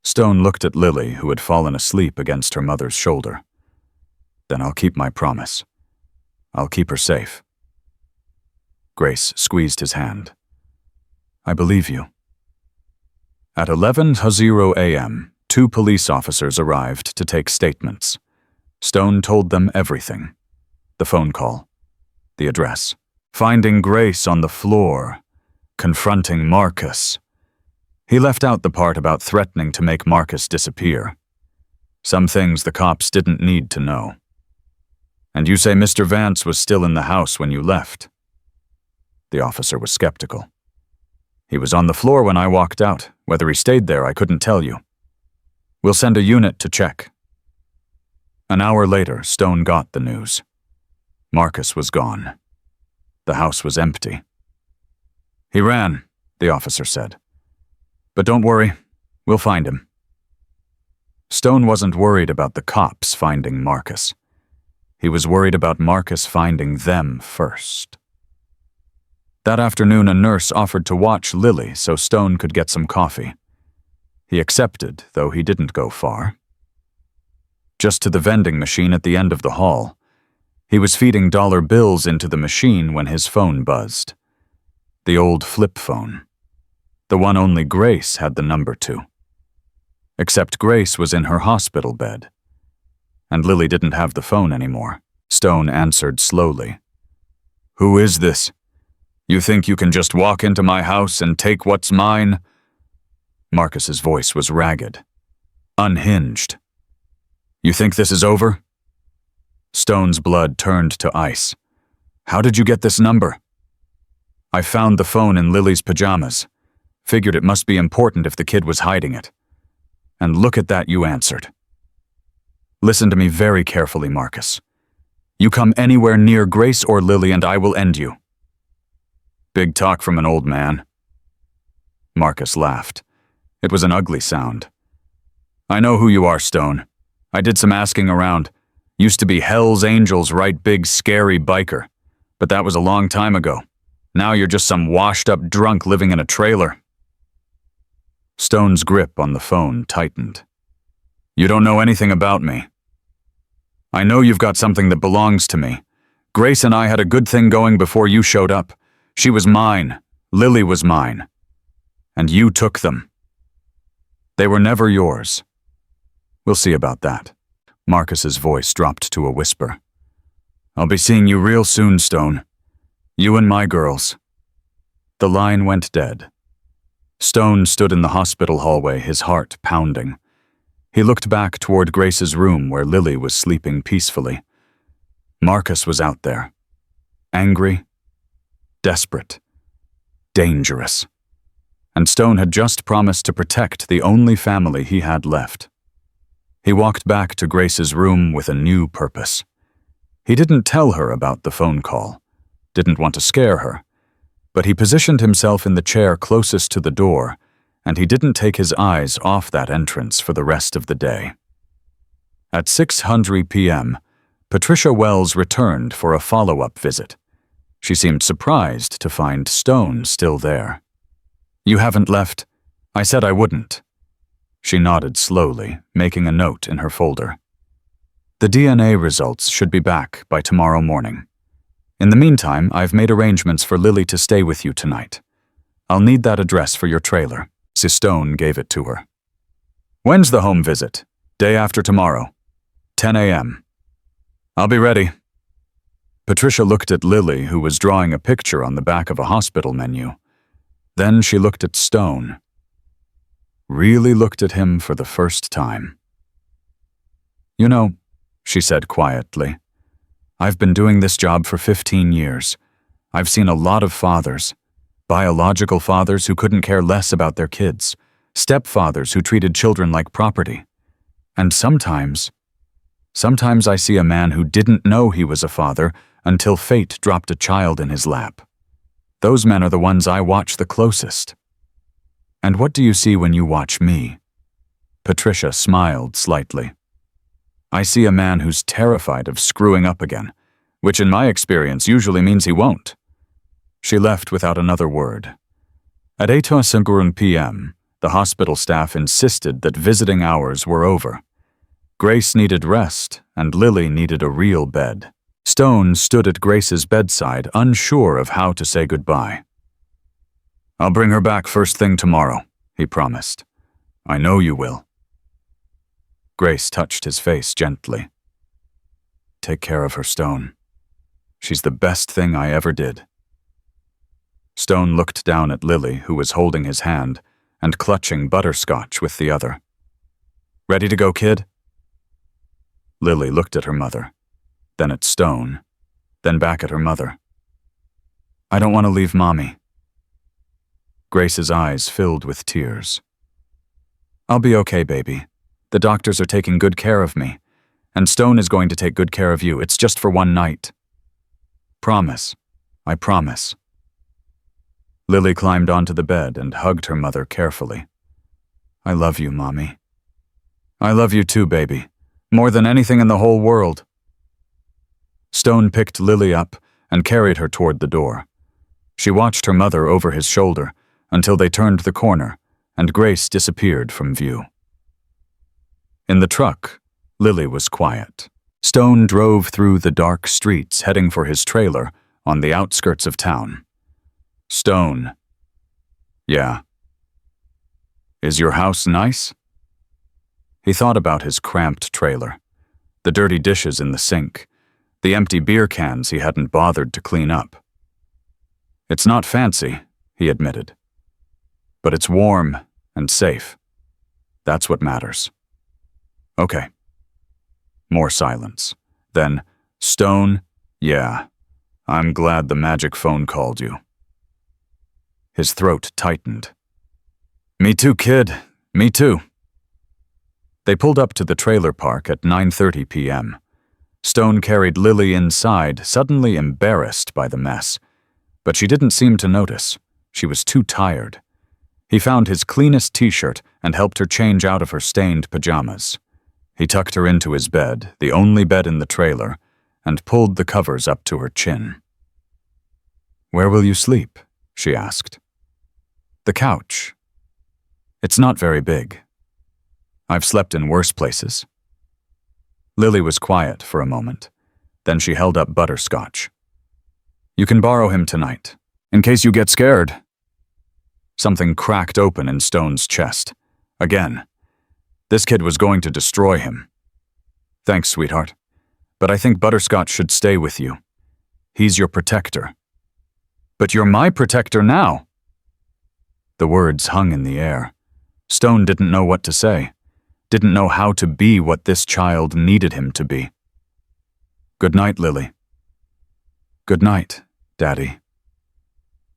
Stone looked at Lily, who had fallen asleep against her mother's shoulder. Then I'll keep my promise. I'll keep her safe. Grace squeezed his hand. I believe you. At 11:00 a.m., 2 police officers arrived to take statements. Stone told them everything. The phone call, the address, finding Grace on the floor, confronting Marcus. He left out the part about threatening to make Marcus disappear. Some things the cops didn't need to know. And you say Mr. Vance was still in the house when you left. The officer was skeptical. He was on the floor when I walked out. Whether he stayed there, I couldn't tell you. We'll send a unit to check. An hour later, Stone got the news. Marcus was gone. The house was empty. He ran, the officer said. But don't worry, we'll find him. Stone wasn't worried about the cops finding Marcus. He was worried about Marcus finding them first. That afternoon, a nurse offered to watch Lily so Stone could get some coffee. He accepted, though he didn't go far. Just to the vending machine at the end of the hall. He was feeding dollar bills into the machine when his phone buzzed. The old flip phone. The one only Grace had the number to. Except Grace was in her hospital bed. And Lily didn't have the phone anymore. Stone answered slowly. Who is this? You think you can just walk into my house and take what's mine? Marcus's voice was ragged, unhinged. You think this is over? Stone's blood turned to ice. How did you get this number? I found the phone in Lily's pajamas. Figured it must be important if the kid was hiding it. And look at that, you answered. Listen to me very carefully, Marcus. You come anywhere near Grace or Lily and I will end you. Big talk from an old man. Marcus laughed. It was an ugly sound. I know who you are, Stone. I did some asking around. Used to be Hell's Angels, right, big, scary biker. But that was a long time ago. Now you're just some washed-up drunk living in a trailer. Stone's grip on the phone tightened. You don't know anything about me. I know you've got something that belongs to me. Grace and I had a good thing going before you showed up. She was mine. Lily was mine. And you took them. They were never yours. We'll see about that. Marcus's voice dropped to a whisper. I'll be seeing you real soon, Stone. You and my girls. The line went dead. Stone stood in the hospital hallway, his heart pounding. He looked back toward Grace's room where Lily was sleeping peacefully. Marcus was out there. Angry, desperate, dangerous. And Stone had just promised to protect the only family he had left. He walked back to Grace's room with a new purpose. He didn't tell her about the phone call, didn't want to scare her, but he positioned himself in the chair closest to the door, and he didn't take his eyes off that entrance for the rest of the day. At 6:00 p.m., Patricia Wells returned for a follow-up visit. She seemed surprised to find Stone still there. "You haven't left? I said I wouldn't." She nodded slowly, making a note in her folder. "The DNA results should be back by tomorrow morning. In the meantime, I've made arrangements for Lily to stay with you tonight. I'll need that address for your trailer." Stone gave it to her. "When's the home visit?" "Day after tomorrow. 10 a.m. "I'll be ready." Patricia looked at Lily, who was drawing a picture on the back of a hospital menu. Then she looked at Stone. Really looked at him for the first time. "You know," she said quietly, "I've been doing this job for 15 years. I've seen a lot of fathers. Biological fathers who couldn't care less about their kids. Stepfathers who treated children like property. And sometimes I see a man who didn't know he was a father until fate dropped a child in his lap. Those men are the ones I watch the closest. And what do you see when you watch me?" Patricia smiled slightly. "I see a man who's terrified of screwing up again, which in my experience usually means he won't." She left without another word. At 8:00 p.m., the hospital staff insisted that visiting hours were over. Grace needed rest, and Lily needed a real bed. Stone stood at Grace's bedside, unsure of how to say goodbye. "I'll bring her back first thing tomorrow," he promised. "I know you will." Grace touched his face gently. "Take care of her, Stone. She's the best thing I ever did." Stone looked down at Lily, who was holding his hand and clutching butterscotch with the other. "Ready to go, kid?" Lily looked at her mother, then at Stone, then back at her mother. "I don't want to leave Mommy." Grace's eyes filled with tears. "I'll be okay, baby. The doctors are taking good care of me, and Stone is going to take good care of you. It's just for one night." "Promise. I promise." Lily climbed onto the bed and hugged her mother carefully. "I love you, Mommy." "I love you too, baby. More than anything in the whole world." Stone picked Lily up and carried her toward the door. She watched her mother over his shoulder until they turned the corner and Grace disappeared from view. In the truck, Lily was quiet. Stone drove through the dark streets heading for his trailer on the outskirts of town. "Stone." "Yeah." "Is your house nice?" He thought about his cramped trailer, the dirty dishes in the sink, the empty beer cans he hadn't bothered to clean up. "It's not fancy," he admitted. "But it's warm and safe. That's what matters." "Okay." More silence. Then, "Stone, yeah, I'm glad the magic phone called you." His throat tightened. "Me too, kid. Me too." They pulled up to the trailer park at 9:30 p.m. Stone carried Lily inside, suddenly embarrassed by the mess. But she didn't seem to notice. She was too tired. He found his cleanest t-shirt and helped her change out of her stained pajamas. He tucked her into his bed, the only bed in the trailer, and pulled the covers up to her chin. "Where will you sleep?" she asked. "The couch. It's not very big. I've slept in worse places." Lily was quiet for a moment. Then she held up butterscotch. "You can borrow him tonight, in case you get scared." Something cracked open in Stone's chest. Again. This kid was going to destroy him. "Thanks, sweetheart. But I think Butterscotch should stay with you. He's your protector." "But you're my protector now." The words hung in the air. Stone didn't know what to say, didn't know how to be what this child needed him to be. "Good night, Lily." "Good night, Daddy."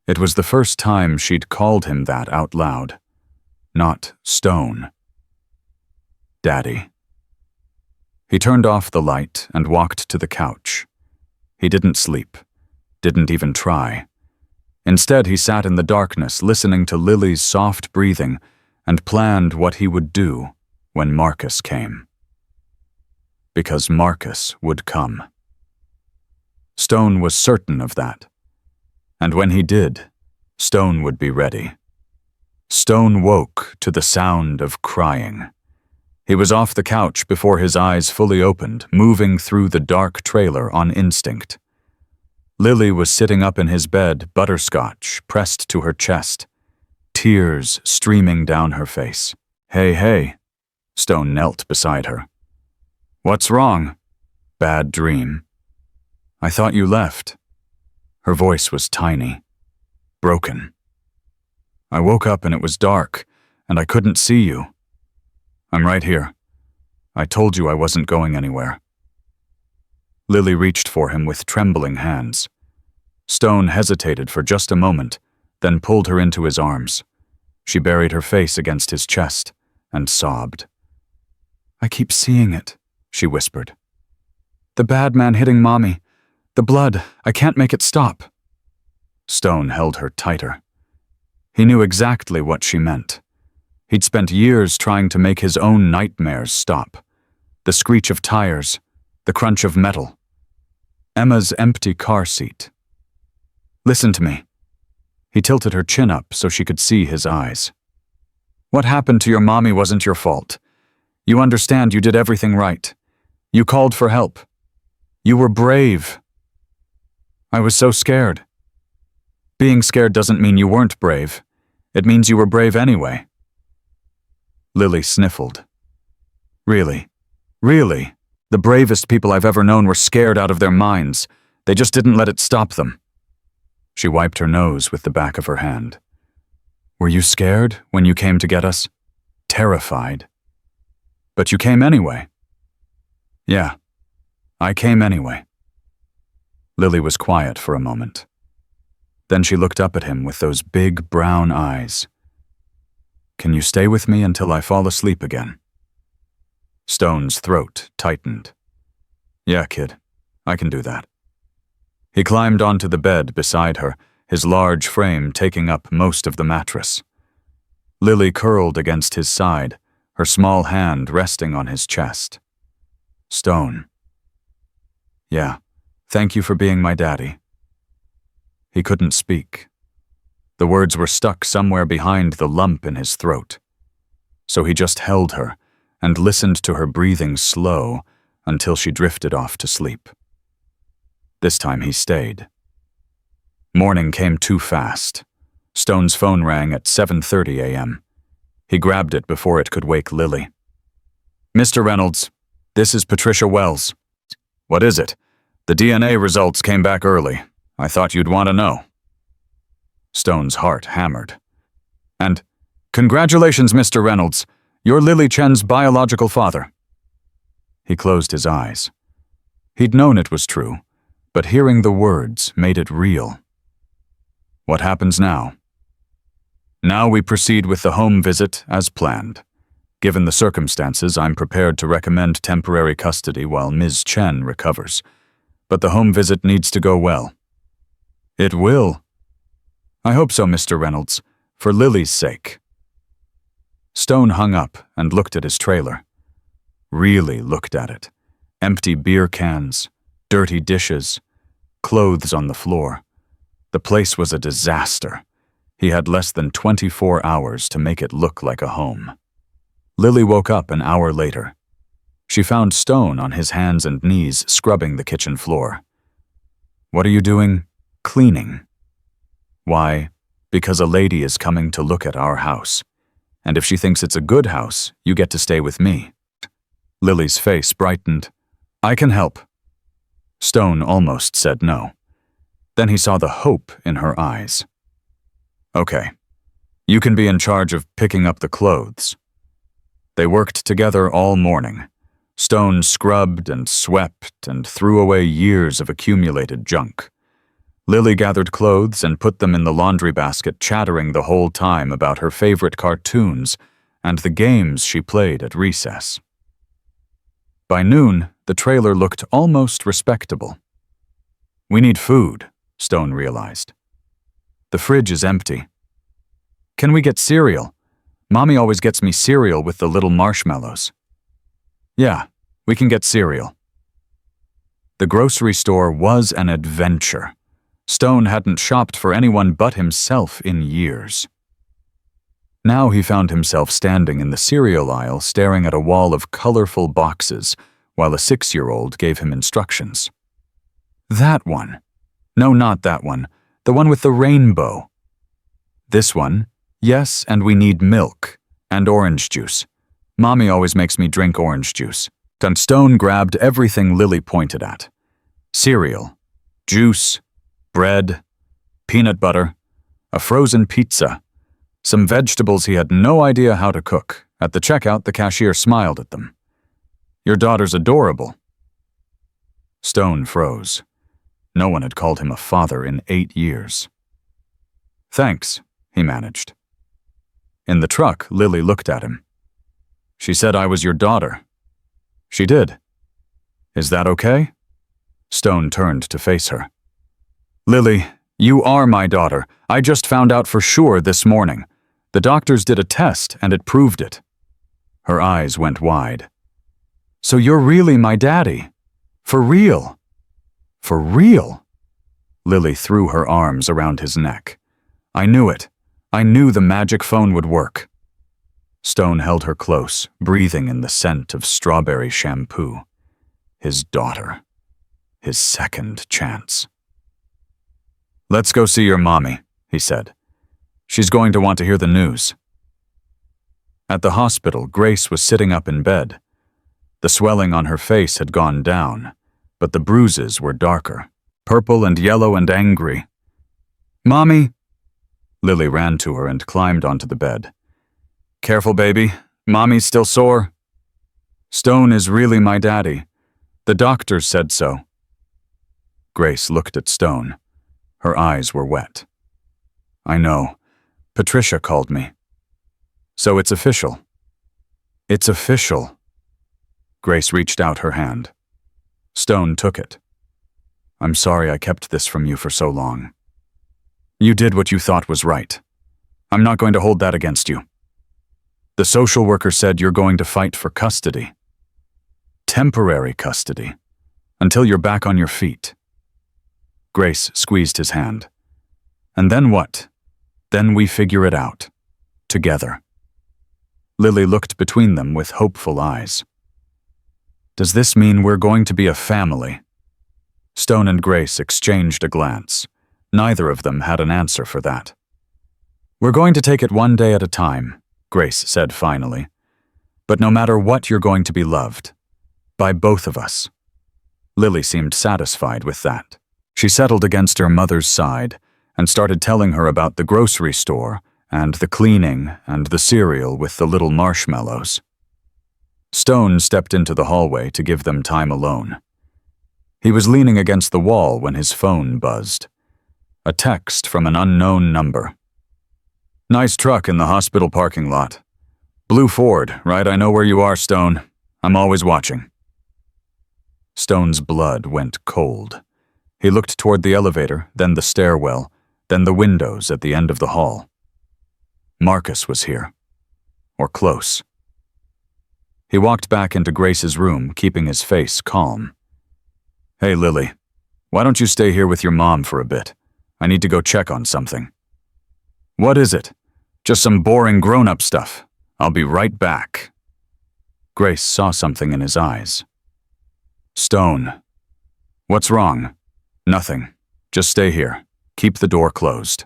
It was the first time she'd called him that out loud. Not Stone. Daddy. He turned off the light and walked to the couch. He didn't sleep, didn't even try. Instead, he sat in the darkness listening to Lily's soft breathing and planned what he would do when Marcus came. Because Marcus would come. Stone was certain of that. And when he did, Stone would be ready. Stone woke to the sound of crying. He was off the couch before his eyes fully opened, moving through the dark trailer on instinct. Lily was sitting up in his bed, butterscotch pressed to her chest, tears streaming down her face. Hey. Stone knelt beside her. What's wrong? Bad dream. I thought you left. Her voice was tiny, broken. I woke up and it was dark, and I couldn't see you. I'm right here. I told you I wasn't going anywhere. Lily reached for him with trembling hands. Stone hesitated for just a moment, then pulled her into his arms. She buried her face against his chest and sobbed. I keep seeing it, she whispered. The bad man hitting Mommy. The blood, I can't make it stop. Stone held her tighter. He knew exactly what she meant. He'd spent years trying to make his own nightmares stop. The screech of tires, the crunch of metal. Emma's empty car seat. Listen to me. He tilted her chin up so she could see his eyes. What happened to your mommy wasn't your fault. You understand you did everything right. You called for help. You were brave. I was so scared. Being scared doesn't mean you weren't brave. It means you were brave anyway. Lily sniffled. Really? The bravest people I've ever known were scared out of their minds. They just didn't let it stop them. She wiped her nose with the back of her hand. Were you scared when you came to get us? Terrified. But you came anyway. Yeah, I came anyway. Lily was quiet for a moment. Then she looked up at him with those big brown eyes. Can you stay with me until I fall asleep again? Stone's throat tightened. Yeah, kid, I can do that. He climbed onto the bed beside her, his large frame taking up most of the mattress. Lily curled against his side, her small hand resting on his chest. Stone. Yeah, thank you for being my daddy. He couldn't speak. The words were stuck somewhere behind the lump in his throat. So he just held her and listened to her breathing slow until she drifted off to sleep. This time he stayed. Morning came too fast. Stone's phone rang at 7:30 a.m. He grabbed it before it could wake Lily. Mr. Reynolds, this is Patricia Wells. What is it? The DNA results came back early. I thought you'd want to know. Stone's heart hammered. And, congratulations, Mr. Reynolds. You're Lily Chen's biological father. He closed his eyes. He'd known it was true, but hearing the words made it real. What happens now? Now we proceed with the home visit as planned. Given the circumstances, I'm prepared to recommend temporary custody while Ms. Chen recovers. But the home visit needs to go well. It will. I hope so, Mr. Reynolds, for Lily's sake. Stone hung up and looked at his trailer. Really looked at it. Empty beer cans, dirty dishes, clothes on the floor. The place was a disaster. He had less than 24 hours to make it look like a home. Lily woke up an hour later. She found Stone on his hands and knees scrubbing the kitchen floor. What are you doing? Cleaning. Why? Because a lady is coming to look at our house. And if she thinks it's a good house, you get to stay with me. Lily's face brightened. I can help. Stone almost said no. Then he saw the hope in her eyes. Okay. You can be in charge of picking up the clothes. They worked together all morning. Stone scrubbed and swept and threw away years of accumulated junk. Lily gathered clothes and put them in the laundry basket, chattering the whole time about her favorite cartoons and the games she played at recess. By noon, the trailer looked almost respectable. We need food, Stone realized. The fridge is empty. Can we get cereal? Mommy always gets me cereal with the little marshmallows. Yeah, we can get cereal. The grocery store was an adventure. Stone hadn't shopped for anyone but himself in years. Now he found himself standing in the cereal aisle staring at a wall of colorful boxes while a 6-year-old gave him instructions. That one. No, not that one. The one with the rainbow. This one. Yes, and we need milk. And orange juice. Mommy always makes me drink orange juice. Then Stone grabbed everything Lily pointed at. Cereal. Juice. Bread. Peanut butter. A frozen pizza. Some vegetables he had no idea how to cook. At the checkout, the cashier smiled at them. Your daughter's adorable. Stone froze. No one had called him a father in 8 years. Thanks, he managed. In the truck, Lily looked at him. She said I was your daughter. She did. Is that okay? Stone turned to face her. Lily, you are my daughter. I just found out for sure this morning. The doctors did a test and it proved it. Her eyes went wide. So you're really my daddy? For real? For real? Lily threw her arms around his neck. I knew it. I knew the magic phone would work. Stone held her close, breathing in the scent of strawberry shampoo. His daughter. His second chance. Let's go see your mommy, he said. She's going to want to hear the news. At the hospital, Grace was sitting up in bed. The swelling on her face had gone down, but the bruises were darker, purple and yellow and angry. Mommy! Lily ran to her and climbed onto the bed. Careful, baby. Mommy's still sore. Stone is really my daddy. The doctors said so. Grace looked at Stone. Her eyes were wet. I know. Patricia called me. So it's official. It's official. Grace reached out her hand. Stone took it. I'm sorry I kept this from you for so long. You did what you thought was right. I'm not going to hold that against you. The social worker said you're going to fight for custody. Temporary custody. Until you're back on your feet. Grace squeezed his hand. And then what? Then we figure it out. Together. Lily looked between them with hopeful eyes. Does this mean we're going to be a family? Stone and Grace exchanged a glance. Neither of them had an answer for that. We're going to take it one day at a time, Grace said finally. But no matter what, you're going to be loved. By both of us. Lily seemed satisfied with that. She settled against her mother's side and started telling her about the grocery store and the cleaning and the cereal with the little marshmallows. Stone stepped into the hallway to give them time alone. He was leaning against the wall when his phone buzzed. A text from an unknown number. Nice truck in the hospital parking lot. Blue Ford, right? I know where you are, Stone. I'm always watching. Stone's blood went cold. He looked toward the elevator, then the stairwell, then the windows at the end of the hall. Marcus was here. Or close. He walked back into Grace's room, keeping his face calm. Hey, Lily. Why don't you stay here with your mom for a bit? I need to go check on something. What is it? Just some boring grown-up stuff. I'll be right back. Grace saw something in his eyes. Stone. What's wrong? Nothing. Just stay here. Keep the door closed.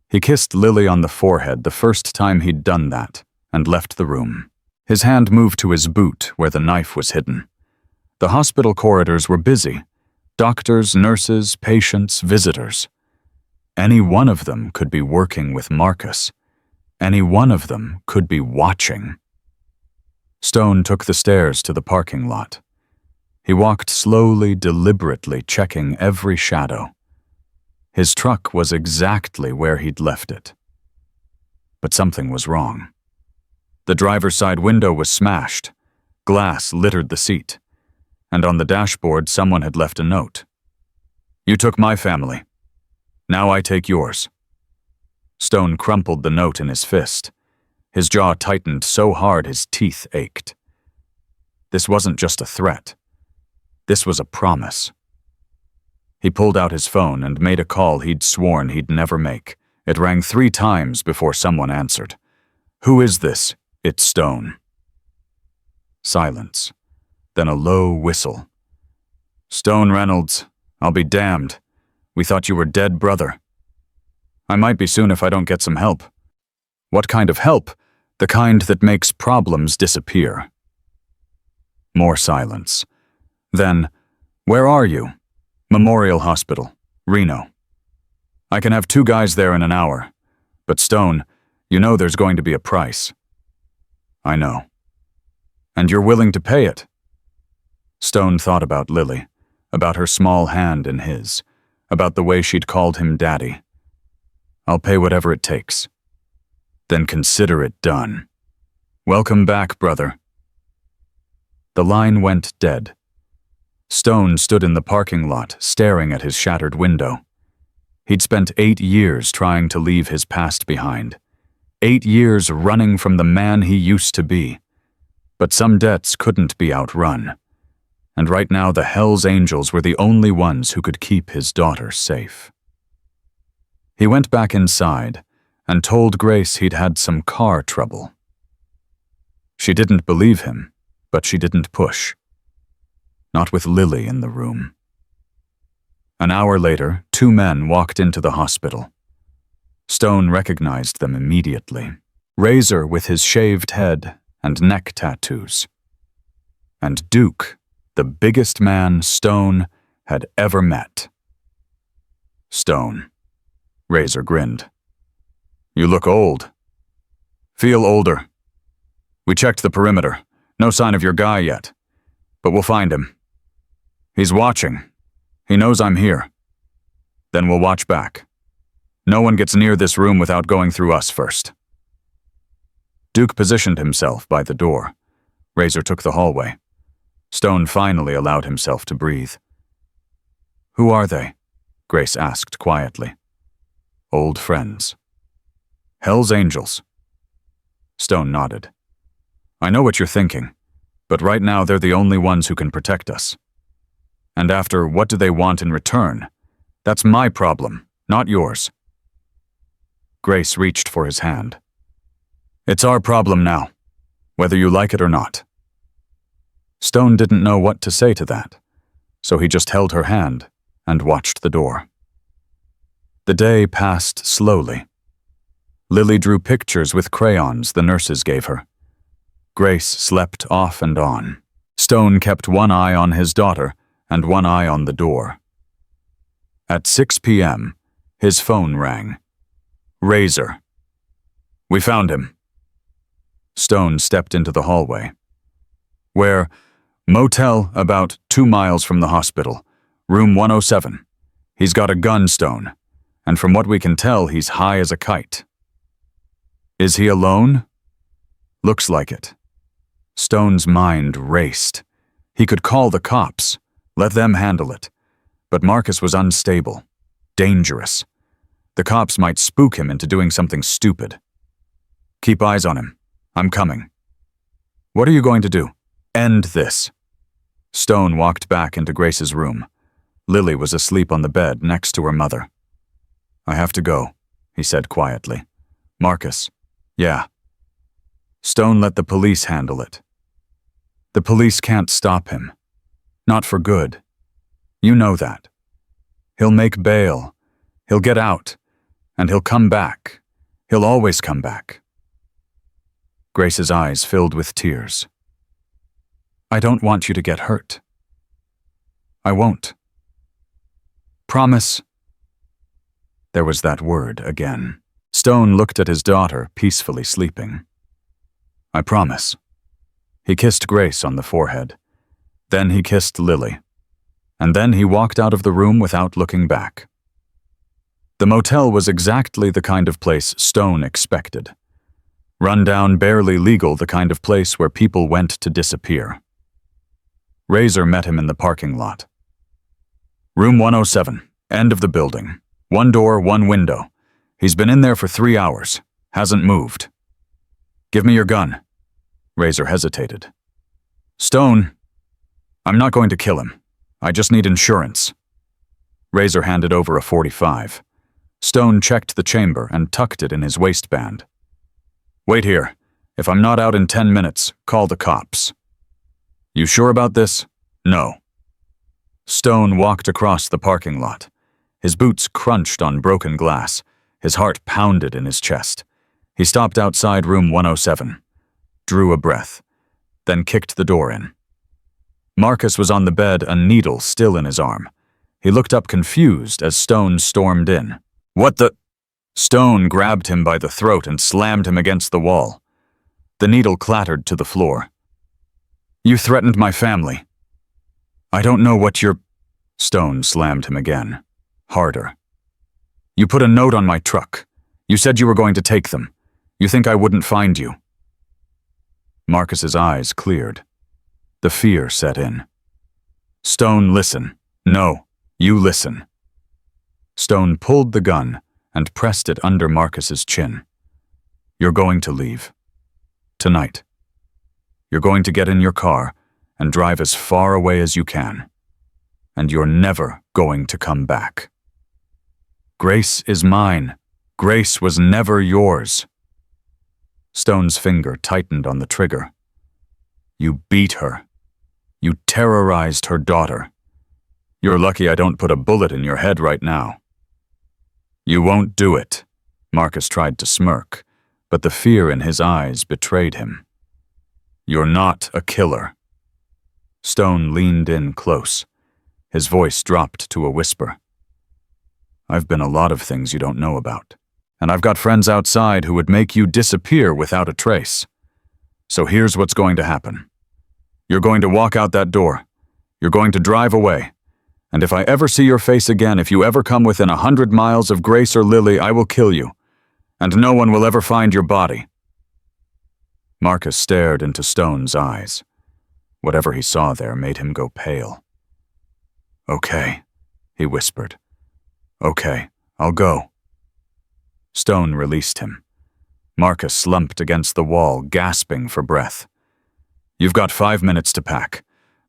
He kissed Lily on the forehead the first time he'd done that, and left the room. His hand moved to his boot where the knife was hidden. The hospital corridors were busy. Doctors, nurses, patients, visitors. Any one of them could be working with Marcus. Any one of them could be watching. Stone took the stairs to the parking lot. He walked slowly, deliberately, checking every shadow. His truck was exactly where he'd left it. But something was wrong. The driver's side window was smashed. Glass littered the seat. And on the dashboard, someone had left a note. You took my family. Now I take yours." Stone crumpled the note in his fist. His jaw tightened so hard his teeth ached. This wasn't just a threat. This was a promise. He pulled out his phone and made a call he'd sworn he'd never make. It rang 3 times before someone answered. "Who is this?" "It's Stone." Silence. Then a low whistle. "Stone Reynolds, I'll be damned. We thought you were dead, brother." "I might be soon if I don't get some help." "What kind of help?" "The kind that makes problems disappear." More silence. Then, "Where are you?" "Memorial Hospital, Reno." "I can have 2 guys there in an hour. But Stone, you know there's going to be a price." "I know." "And you're willing to pay it?" Stone thought about Lily, about her small hand in his, about the way she'd called him daddy. "I'll pay whatever it takes." "Then consider it done." "Welcome back, brother." The line went dead. Stone stood in the parking lot, staring at his shattered window. He'd spent 8 years trying to leave his past behind. 8 years running from the man he used to be. But some debts couldn't be outrun. And right now the Hells Angels were the only ones who could keep his daughter safe. He went back inside and told Grace he'd had some car trouble. She didn't believe him, but she didn't push. Not with Lily in the room. An hour later, 2 men walked into the hospital. Stone recognized them immediately. Razor with his shaved head and neck tattoos. And Duke, the biggest man Stone had ever met. "Stone." Razor grinned. "You look old." "Feel older. We checked the perimeter. No sign of your guy yet. But we'll find him. He's watching. He knows I'm here. Then we'll watch back. No one gets near this room without going through us first." Duke positioned himself by the door. Razor took the hallway. Stone finally allowed himself to breathe. "Who are they?" Grace asked quietly. "Old friends." "Hells Angels." Stone nodded. "I know what you're thinking, but right now they're the only ones who can protect us. And after, what do they want in return? That's my problem, not yours." Grace reached for his hand. "It's our problem now, whether you like it or not." Stone didn't know what to say to that, so he just held her hand and watched the door. The day passed slowly. Lily drew pictures with crayons the nurses gave her. Grace slept off and on. Stone kept one eye on his daughter and one eye on the door. At 6 p.m., his phone rang. Razor. "We found him." Stone stepped into the hallway. "Where?" "Motel about 2 miles from the hospital. Room 107. He's got a gun, Stone. And from what we can tell, he's high as a kite." "Is he alone?" "Looks like it." Stone's mind raced. He could call the cops, let them handle it. But Marcus was unstable, dangerous. The cops might spook him into doing something stupid. "Keep eyes on him. I'm coming." "What are you going to do?" "End this." Stone walked back into Grace's room. Lily was asleep on the bed next to her mother. "I have to go," he said quietly. "Marcus." "Yeah." Stone let the police handle it. The police can't stop him. Not for good. You know that. He'll make bail. He'll get out. And he'll come back. He'll always come back. Grace's eyes filled with tears. "I don't want you to get hurt." "I won't." "Promise." There was that word again. Stone looked at his daughter, peacefully sleeping. "I promise." He kissed Grace on the forehead. Then he kissed Lily. And then he walked out of the room without looking back. The motel was exactly the kind of place Stone expected. Run-down, barely legal, the kind of place where people went to disappear. Razor met him in the parking lot. "Room 107. End of the building. One door, one window. He's been in there for 3 hours. Hasn't moved. Give me your gun. Razor hesitated. Stone, I'm not going to kill him. I just need insurance. Razor handed over a .45. Stone checked the chamber and tucked it in his waistband. Wait here. If I'm not out in 10 minutes, call the cops. You sure about this? No. Stone walked across the parking lot. His boots crunched on broken glass. His heart pounded in his chest. He stopped outside room 107, drew a breath, then kicked the door in. Marcus was on the bed, a needle still in his arm. He looked up confused as Stone stormed in. What the? Stone grabbed him by the throat and slammed him against the wall. The needle clattered to the floor. You threatened my family. I don't know what you're... Stone slammed him again, harder. You put a note on my truck. You said you were going to take them. You think I wouldn't find you? Marcus's eyes cleared. The fear set in. Stone, listen. No, you listen. Stone pulled the gun and pressed it under Marcus's chin. You're going to leave. Tonight. You're going to get in your car and drive as far away as you can. And you're never going to come back. Grace is mine. Grace was never yours. Stone's finger tightened on the trigger. You beat her. You terrorized her daughter. You're lucky I don't put a bullet in your head right now. You won't do it. Marcus tried to smirk, but the fear in his eyes betrayed him. You're not a killer. Stone leaned in close. His voice dropped to a whisper. I've been a lot of things you don't know about, and I've got friends outside who would make you disappear without a trace. So here's what's going to happen. You're going to walk out that door. You're going to drive away. And if I ever see your face again, if you ever come within 100 miles of Grace or Lily, I will kill you. And no one will ever find your body. Marcus stared into Stone's eyes. Whatever he saw there made him go pale. Okay, he whispered. Okay, I'll go. Stone released him. Marcus slumped against the wall, gasping for breath. You've got 5 minutes to pack.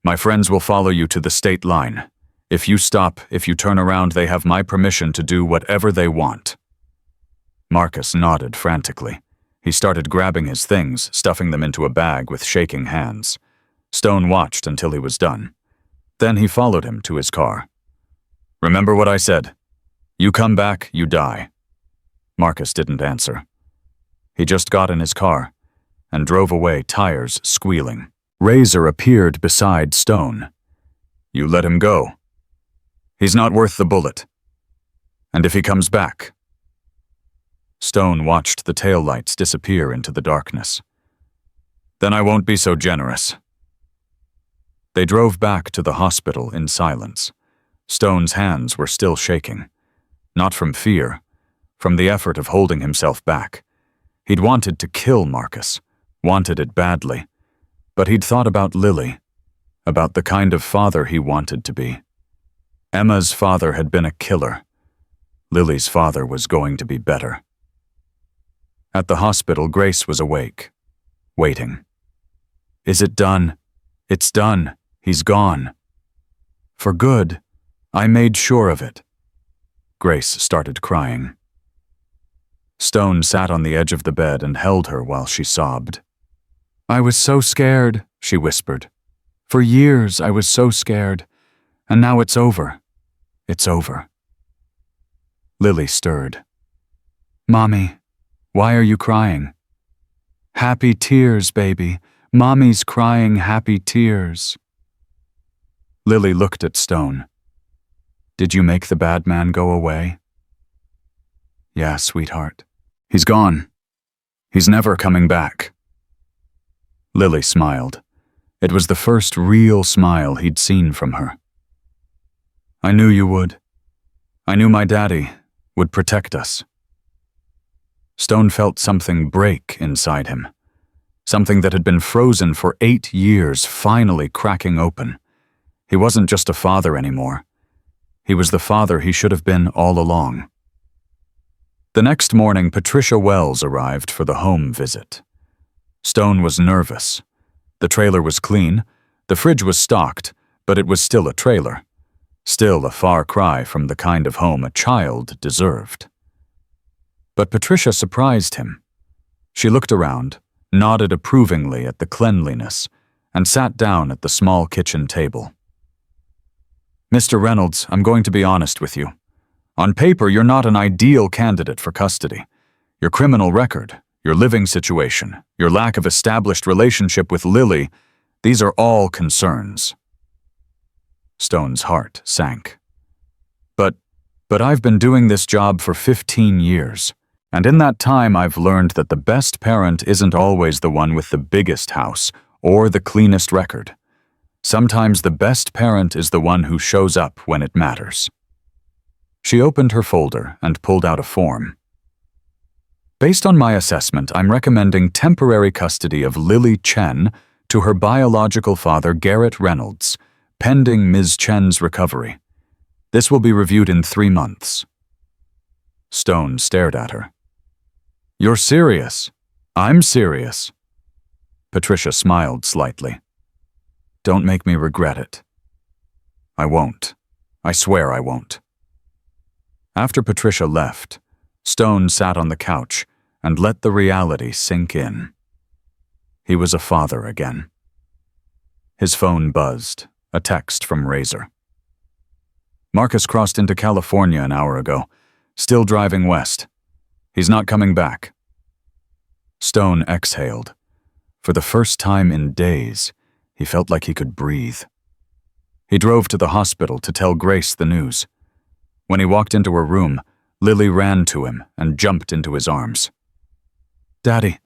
My friends will follow you to the state line. If you stop, if you turn around, they have my permission to do whatever they want. Marcus nodded frantically. He started grabbing his things, stuffing them into a bag with shaking hands. Stone watched until he was done. Then he followed him to his car. Remember what I said? You come back, you die. Marcus didn't answer. He just got in his car and drove away, tires squealing. Razor appeared beside Stone. You let him go. He's not worth the bullet. And if he comes back... Stone watched the taillights disappear into the darkness. Then I won't be so generous. They drove back to the hospital in silence. Stone's hands were still shaking. Not from fear, from the effort of holding himself back. He'd wanted to kill Marcus, wanted it badly. But he'd thought about Lily, about the kind of father he wanted to be. Emma's father had been a killer. Lily's father was going to be better. At the hospital, Grace was awake, waiting. Is it done? It's done. He's gone. For good. I made sure of it. Grace started crying. Stone sat on the edge of the bed and held her while she sobbed. I was so scared, she whispered. For years I was so scared, and now it's over. It's over. Lily stirred. Mommy, why are you crying? Happy tears, baby. Mommy's crying happy tears. Lily looked at Stone. Did you make the bad man go away? Yeah, sweetheart. He's gone. He's never coming back. Lily smiled. It was the first real smile he'd seen from her. I knew you would. I knew my daddy would protect us. Stone felt something break inside him. Something that had been frozen for 8 years finally cracking open. He wasn't just a father anymore. He was the father he should have been all along. The next morning, Patricia Wells arrived for the home visit. Stone was nervous. The trailer was clean, the fridge was stocked, but it was still a trailer. Still a far cry from the kind of home a child deserved. But Patricia surprised him. She looked around, nodded approvingly at the cleanliness, and sat down at the small kitchen table. "Mr. Reynolds, I'm going to be honest with you. On paper, you're not an ideal candidate for custody. Your criminal record, your living situation, your lack of established relationship with Lily, these are all concerns." Stone's heart sank. But I've been doing this job for 15 years, and in that time I've learned that the best parent isn't always the one with the biggest house or the cleanest record. Sometimes the best parent is the one who shows up when it matters. She opened her folder and pulled out a form. "Based on my assessment, I'm recommending temporary custody of Lily Chen to her biological father, Garrett Reynolds, pending Ms. Chen's recovery. This will be reviewed in 3 months." Stone stared at her. "You're serious?" "I'm serious." Patricia smiled slightly. "Don't make me regret it." "I won't. I swear I won't." After Patricia left, Stone sat on the couch and let the reality sink in. He was a father again. His phone buzzed, a text from Razor. "Marcus crossed into California an hour ago, still driving west. He's not coming back." Stone exhaled. For the first time in days, he felt like he could breathe. He drove to the hospital to tell Grace the news. When he walked into her room, Lily ran to him and jumped into his arms. "Daddy."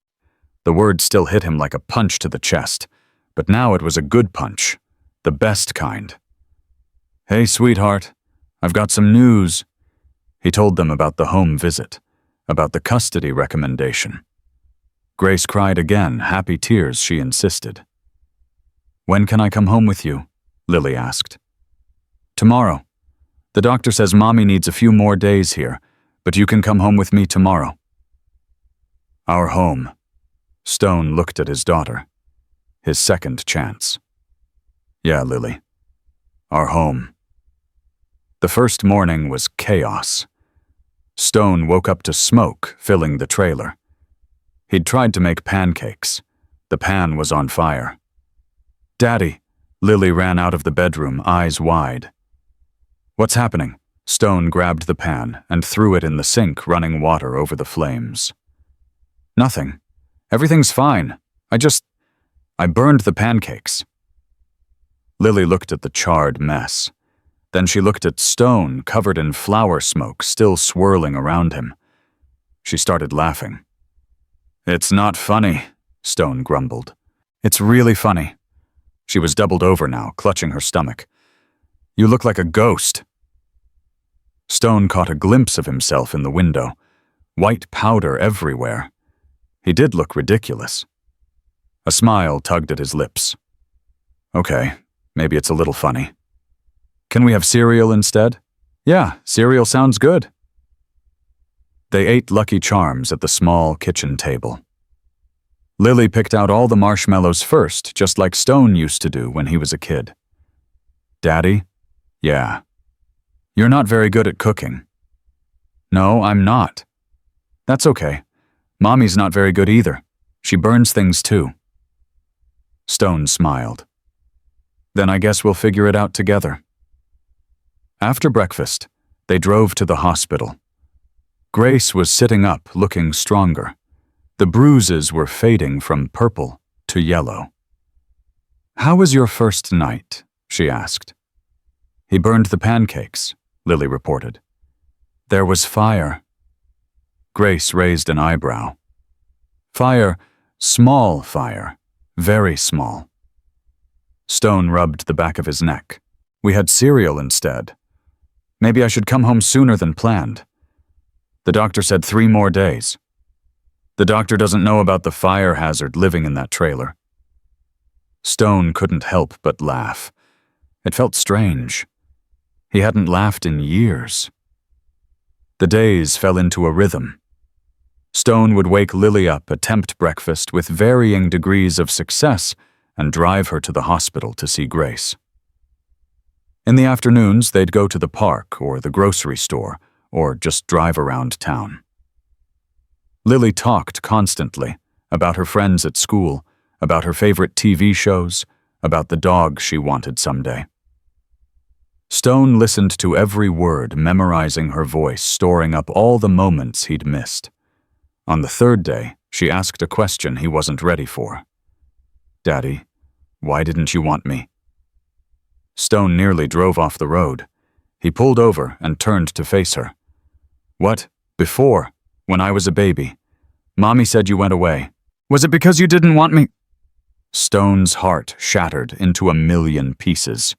The word still hit him like a punch to the chest, but now it was a good punch, the best kind. "Hey, sweetheart, I've got some news." He told them about the home visit, about the custody recommendation. Grace cried again, happy tears, she insisted. "When can I come home with you?" Lily asked. "Tomorrow. The doctor says Mommy needs a few more days here, but you can come home with me tomorrow." Our home. Stone looked at his daughter. His second chance. "Yeah, Lily. Our home." The first morning was chaos. Stone woke up to smoke filling the trailer. He'd tried to make pancakes. The pan was on fire. "Daddy!" Lily ran out of the bedroom, eyes wide. "What's happening?" Stone grabbed the pan and threw it in the sink, running water over the flames. "Nothing. Everything's fine. I burned the pancakes." Lily looked at the charred mess. Then she looked at Stone, covered in flour smoke, still swirling around him. She started laughing. "It's not funny," Stone grumbled. "It's really funny." She was doubled over now, clutching her stomach. "You look like a ghost." Stone caught a glimpse of himself in the window. White powder everywhere. He did look ridiculous. A smile tugged at his lips. "Okay, maybe it's a little funny. Can we have cereal instead?" "Yeah, cereal sounds good." They ate Lucky Charms at the small kitchen table. Lily picked out all the marshmallows first, just like Stone used to do when he was a kid. "Daddy?" "Yeah." "You're not very good at cooking." "No, I'm not." "That's okay. Mommy's not very good either. She burns things too." Stone smiled. "Then I guess we'll figure it out together." After breakfast, they drove to the hospital. Grace was sitting up, looking stronger. The bruises were fading from purple to yellow. "How was your first night?" she asked. "He burned the pancakes," Lily reported. "There was fire." Grace raised an eyebrow. "Fire, small fire, very small." Stone rubbed the back of his neck. "We had cereal instead. Maybe I should come home sooner than planned. The doctor said 3 more days. The doctor doesn't know about the fire hazard living in that trailer." Stone couldn't help but laugh. It felt strange. He hadn't laughed in years. The days fell into a rhythm. Stone would wake Lily up, attempt breakfast with varying degrees of success, and drive her to the hospital to see Grace. In the afternoons, they'd go to the park or the grocery store, or just drive around town. Lily talked constantly about her friends at school, about her favorite TV shows, about the dog she wanted someday. Stone listened to every word, memorizing her voice, storing up all the moments he'd missed. On the third day, she asked a question he wasn't ready for. "Daddy, why didn't you want me?" Stone nearly drove off the road. He pulled over and turned to face her. "What? Before, when I was a baby. Mommy said you went away. Was it because you didn't want me?" Stone's heart shattered into a million pieces.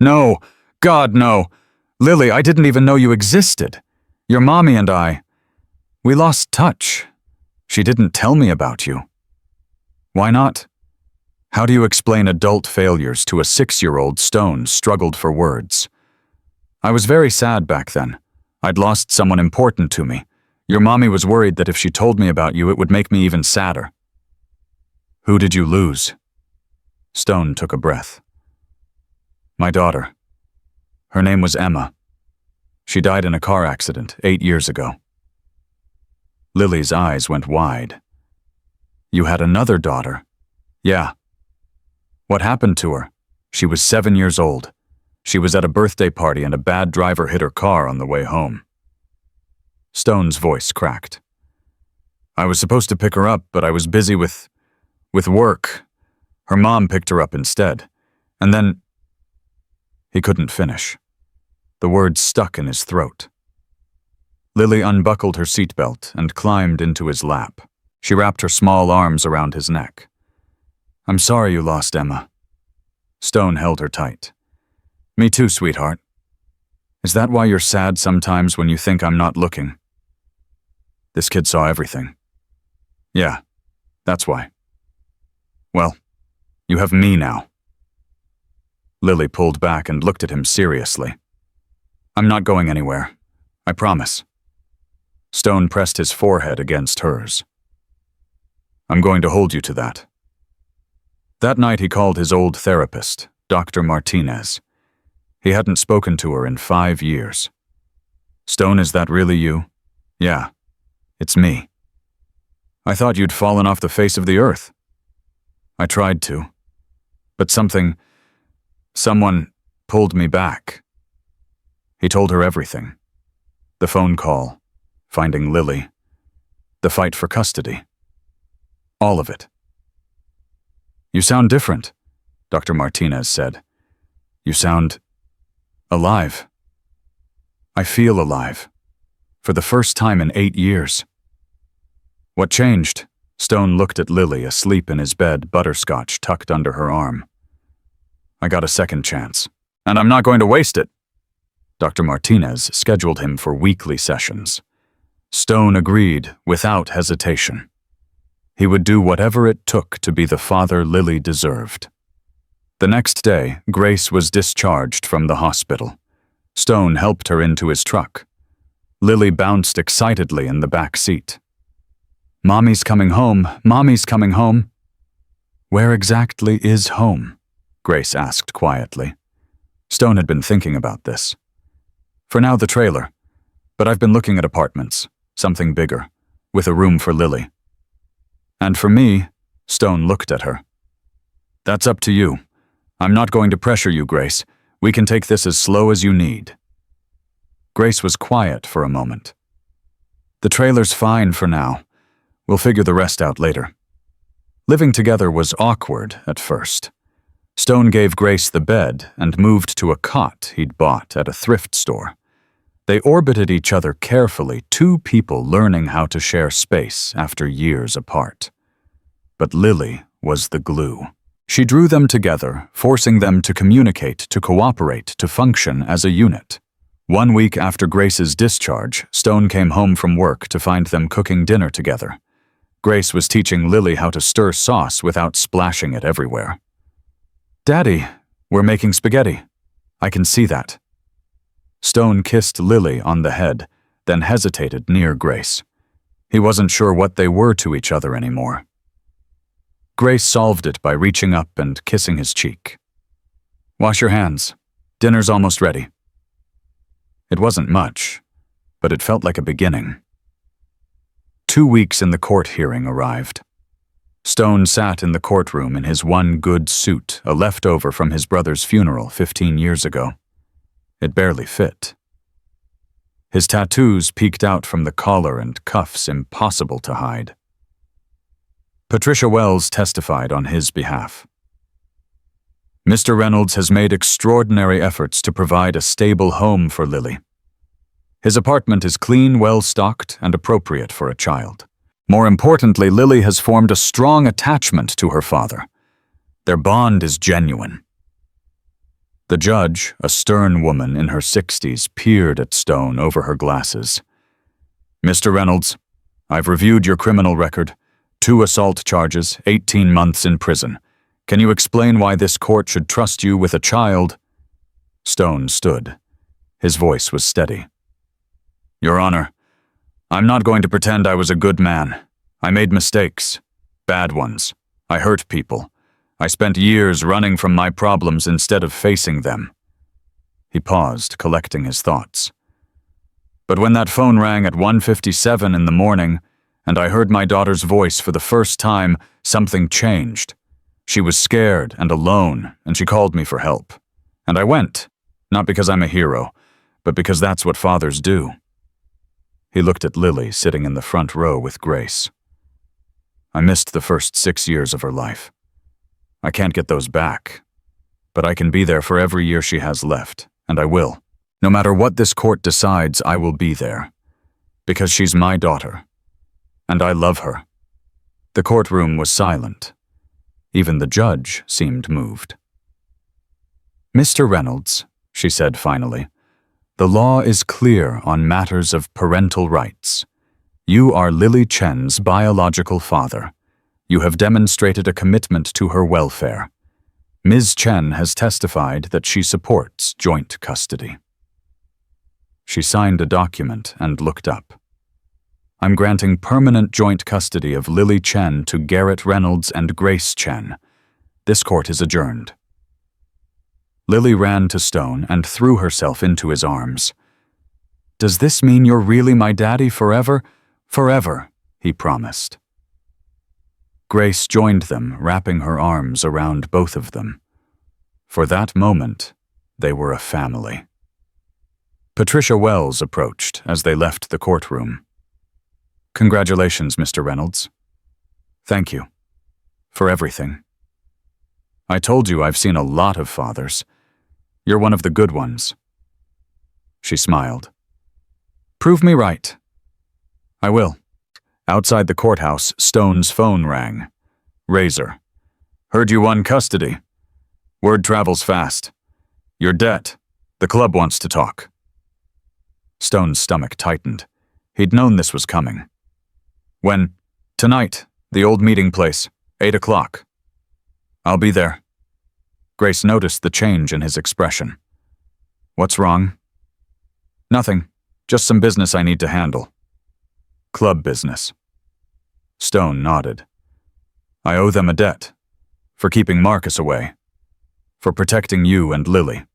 "No, God, no. Lily, I didn't even know you existed. Your mommy and we lost touch. She didn't tell me about you." "Why not?" How do you explain adult failures to a 6-year-old? Stone struggled for words. "I was very sad back then. I'd lost someone important to me. Your mommy was worried that if she told me about you, it would make me even sadder." "Who did you lose?" Stone took a breath. "My daughter. Her name was Emma. She died in a car accident 8 years ago." Lily's eyes went wide. "You had another daughter?" "Yeah." "What happened to her?" "She was 7 years old. She was at a birthday party and a bad driver hit her car on the way home." Stone's voice cracked. "I was supposed to pick her up, but I was busy with work. Her mom picked her up instead. And then—" He couldn't finish. The words stuck in his throat. Lily unbuckled her seatbelt and climbed into his lap. She wrapped her small arms around his neck. "I'm sorry you lost Emma." Stone held her tight. "Me too, sweetheart. Is that why you're sad sometimes when you think I'm not looking?" "This kid saw everything." "Yeah, that's why." "Well, you have me now." Lily pulled back and looked at him seriously. "I'm not going anywhere. I promise." Stone pressed his forehead against hers. "I'm going to hold you to that." That night he called his old therapist, Dr. Martinez. He hadn't spoken to her in 5 years. "Stone, is that really you?" "Yeah, it's me." "I thought you'd fallen off the face of the earth." "I tried to. But someone pulled me back." He told her everything. The phone call, finding Lily, the fight for custody. All of it. "You sound different," Dr. Martinez said. "You sound alive." "I feel alive. For the first time in 8 years." "What changed?" Stone looked at Lily, asleep in his bed, butterscotch tucked under her arm. "I got a second chance, and I'm not going to waste it." Dr. Martinez scheduled him for weekly sessions. Stone agreed without hesitation. He would do whatever it took to be the father Lily deserved. The next day, Grace was discharged from the hospital. Stone helped her into his truck. Lily bounced excitedly in the back seat. "Mommy's coming home, Mommy's coming home." "Where exactly is home?" Grace asked quietly. Stone had been thinking about this. "For now, the trailer. But I've been looking at apartments, something bigger, with a room for Lily." "And for me," Stone looked at her. "That's up to you. I'm not going to pressure you, Grace. We can take this as slow as you need." Grace was quiet for a moment. "The trailer's fine for now. We'll figure the rest out later." Living together was awkward at first. Stone gave Grace the bed and moved to a cot he'd bought at a thrift store. They orbited each other carefully, 2 people learning how to share space after years apart. But Lily was the glue. She drew them together, forcing them to communicate, to cooperate, to function as a unit. 1 week after Grace's discharge, Stone came home from work to find them cooking dinner together. Grace was teaching Lily how to stir sauce without splashing it everywhere. "Daddy, we're making spaghetti. I can see that." Stone kissed Lily on the head, then hesitated near Grace. He wasn't sure what they were to each other anymore. Grace solved it by reaching up and kissing his cheek. "Wash your hands. Dinner's almost ready." It wasn't much, but it felt like a beginning. 2 weeks in the court hearing arrived. Stone sat in the courtroom in his one good suit, a leftover from his brother's funeral 15 years ago. It barely fit. His tattoos peeked out from the collar and cuffs impossible to hide. Patricia Wells testified on his behalf. Mr. Reynolds has made extraordinary efforts to provide a stable home for Lily. His apartment is clean, well-stocked, and appropriate for a child. More importantly, Lily has formed a strong attachment to her father. Their bond is genuine. The judge, a stern woman in her 60s, peered at Stone over her glasses. "Mr. Reynolds, I've reviewed your criminal record. 2 assault charges, 18 months in prison. Can you explain why this court should trust you with a child?" Stone stood. His voice was steady. "Your Honor, I'm not going to pretend I was a good man. I made mistakes. Bad ones. I hurt people. I spent years running from my problems instead of facing them." He paused, collecting his thoughts. "But when that phone rang at 1:57 in the morning, and I heard my daughter's voice for the first time, something changed. She was scared and alone, and she called me for help. And I went, not because I'm a hero, but because that's what fathers do." He looked at Lily sitting in the front row with Grace. "I missed the first 6 years of her life. I can't get those back, but I can be there for every year she has left, and I will. No matter what this court decides, I will be there, because she's my daughter, and I love her." The courtroom was silent. Even the judge seemed moved. "Mr. Reynolds," she said finally, "the law is clear on matters of parental rights. You are Lily Chen's biological father. You have demonstrated a commitment to her welfare. Ms. Chen has testified that she supports joint custody." She signed a document and looked up. "I'm granting permanent joint custody of Lily Chen to Garrett Reynolds and Grace Chen. This court is adjourned." Lily ran to Stone and threw herself into his arms. "Does this mean you're really my daddy forever?" "Forever," he promised. Grace joined them, wrapping her arms around both of them. For that moment, they were a family. Patricia Wells approached as they left the courtroom. "Congratulations, Mr. Reynolds. Thank you. For everything. I told you I've seen a lot of fathers. You're one of the good ones." She smiled. "Prove me right." "I will." Outside the courthouse, Stone's phone rang. "Razor. Heard you won custody. Word travels fast. Your debt. The club wants to talk." Stone's stomach tightened. He'd known this was coming. "When?" "Tonight. The old meeting place. 8 o'clock. "I'll be there." Grace noticed the change in his expression. "What's wrong?" "Nothing. Just some business I need to handle." "Club business." Stone nodded. "I owe them a debt. For keeping Marcus away. For protecting you and Lily."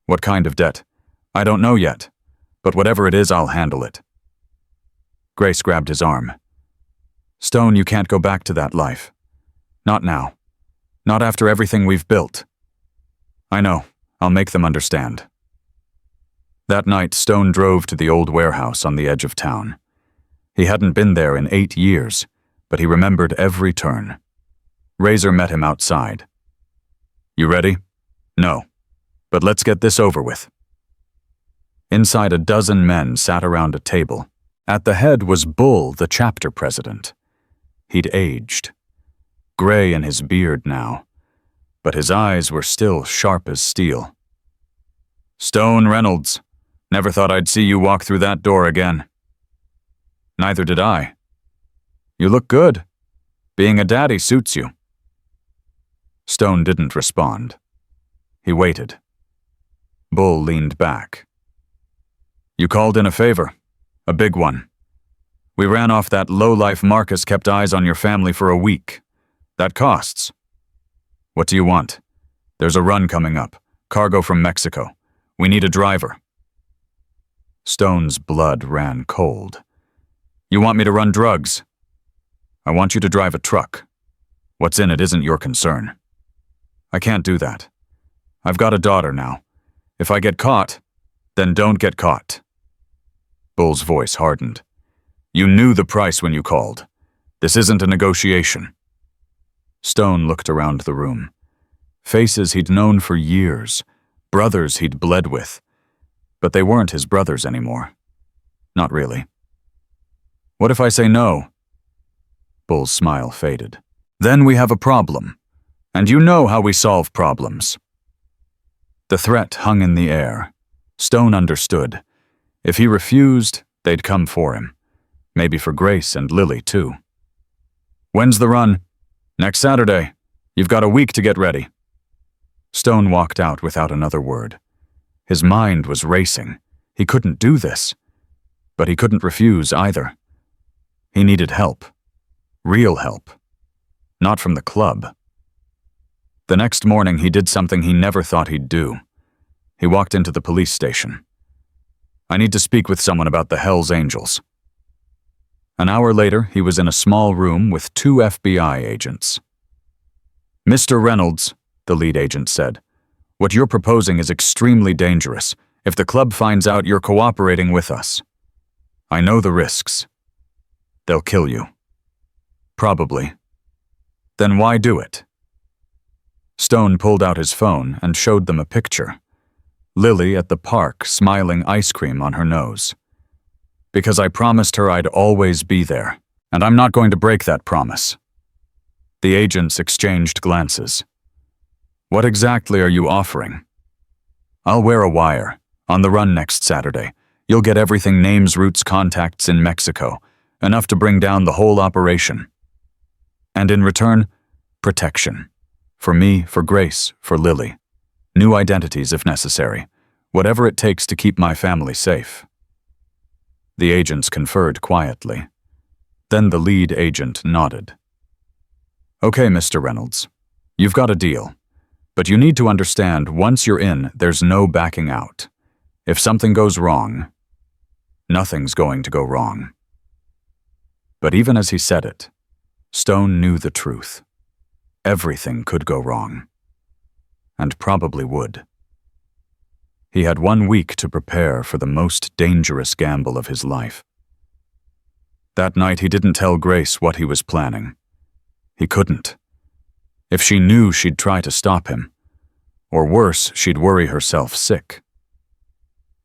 "What kind of debt?" "I don't know yet. But whatever it is, I'll handle it." Grace grabbed his arm. "Stone, you can't go back to that life. Not now. Not after everything we've built." "I know. I'll make them understand." That night, Stone drove to the old warehouse on the edge of town. He hadn't been there in 8 years, but he remembered every turn. Razor met him outside. "You ready?" "No. But let's get this over with." Inside, a dozen men sat around a table. At the head was Bull, the chapter president. He'd aged. Gray in his beard now, but his eyes were still sharp as steel. "Stone Reynolds. Never thought I'd see you walk through that door again." "Neither did I." "You look good. Being a daddy suits you." Stone didn't respond. He waited. Bull leaned back, You called in a favor. A big one. We ran off that lowlife Marcus kept eyes on your family for a week. That costs. What do you want? There's a run coming up. Cargo from Mexico. We need a driver. Stone's blood ran cold. You want me to run drugs? I want you to drive a truck. What's in it isn't your concern. I can't do that. I've got a daughter now. If I get caught, then don't get caught. Bull's voice hardened. You knew the price when you called. This isn't a negotiation. Stone looked around the room. Faces he'd known for years, brothers he'd bled with. But they weren't his brothers anymore. Not really. What if I say no? Bull's smile faded. Then we have a problem. And you know how we solve problems. The threat hung in the air. Stone understood. If he refused, they'd come for him. Maybe for Grace and Lily, too. When's the run? Next Saturday. You've got a week to get ready. Stone walked out without another word. His mind was racing. He couldn't do this. But he couldn't refuse either. He needed help. Real help. Not from the club. The next morning, he did something he never thought he'd do. He walked into the police station. I need to speak with someone about the Hells Angels. An hour later, he was in a small room with 2 FBI agents. Mr. Reynolds, the lead agent said, what you're proposing is extremely dangerous if the club finds out you're cooperating with us. I know the risks. They'll kill you. Probably. Then why do it? Stone pulled out his phone and showed them a picture. Lily at the park, smiling ice cream on her nose. Because I promised her I'd always be there, and I'm not going to break that promise. The agents exchanged glances. What exactly are you offering? I'll wear a wire. On the run next Saturday. You'll get everything names, routes, contacts in Mexico, enough to bring down the whole operation. And in return, protection. For me, for Grace, for Lily. New identities if necessary. Whatever it takes to keep my family safe. The agents conferred quietly. Then the lead agent nodded. Okay, Mr. Reynolds. You've got a deal. But you need to understand, once you're in, there's no backing out. If something goes wrong, nothing's going to go wrong. But even as he said it, Stone knew the truth. Everything could go wrong. And probably would. He had 1 week to prepare for the most dangerous gamble of his life. That night he didn't tell Grace what he was planning. He couldn't. If she knew, she'd try to stop him. Or worse, she'd worry herself sick.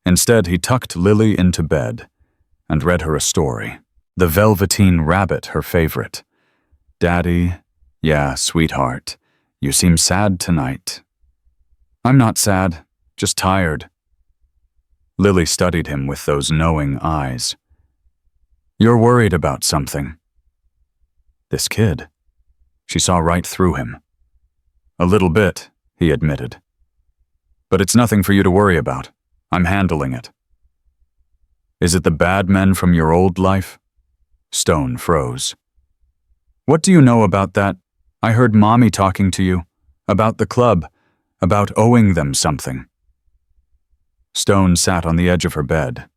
Instead, he tucked Lily into bed and read her a story. The Velveteen Rabbit, her favorite. Daddy, yeah, sweetheart, you seem sad tonight. I'm not sad, just tired. Lily studied him with those knowing eyes. You're worried about something. This kid. She saw right through him. A little bit, he admitted. But it's nothing for you to worry about. I'm handling it. Is it the bad men from your old life? Stone froze. What do you know about that? I heard Mommy talking to you. About the club. About owing them something. Stone sat on the edge of her bed.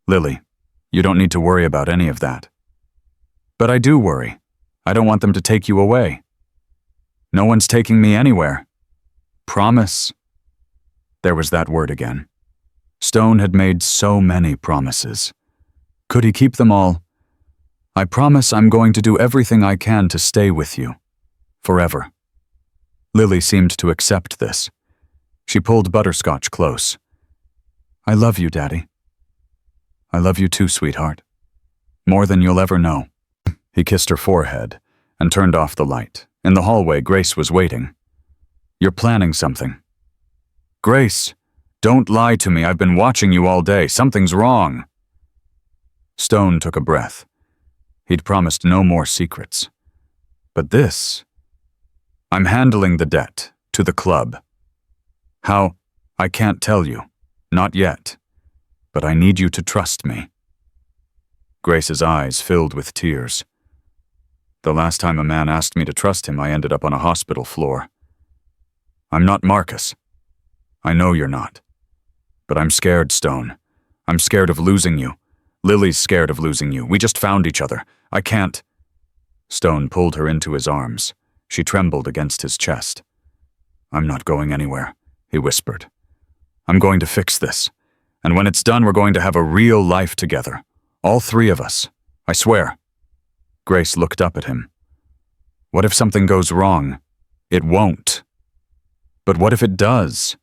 Lily, you don't need to worry about any of that. But I do worry. I don't want them to take you away. No one's taking me anywhere. Promise. There was that word again. Stone had made so many promises. Could he keep them all? I promise I'm going to do everything I can to stay with you. Forever. Lily seemed to accept this. She pulled Butterscotch close. I love you, Daddy. I love you too, sweetheart. More than you'll ever know. He kissed her forehead and turned off the light. In the hallway, Grace was waiting. You're planning something. Grace, don't lie to me. I've been watching you all day. Something's wrong. Stone took a breath. He'd promised no more secrets. But this... I'm handling the debt to the club. How? I can't tell you. Not yet. but I need you to trust me." Grace's eyes filled with tears. "The last time a man asked me to trust him, I ended up on a hospital floor. I'm not Marcus. I know you're not. But I'm scared, Stone. I'm scared of losing you. Lily's scared of losing you. We just found each other. I can't." Stone pulled her into his arms. She trembled against his chest. "I'm not going anywhere," he whispered. "I'm going to fix this. And when it's done, we're going to have a real life together. All three of us. I swear." Grace looked up at him. "What if something goes wrong?" "It won't." "But what if it does?"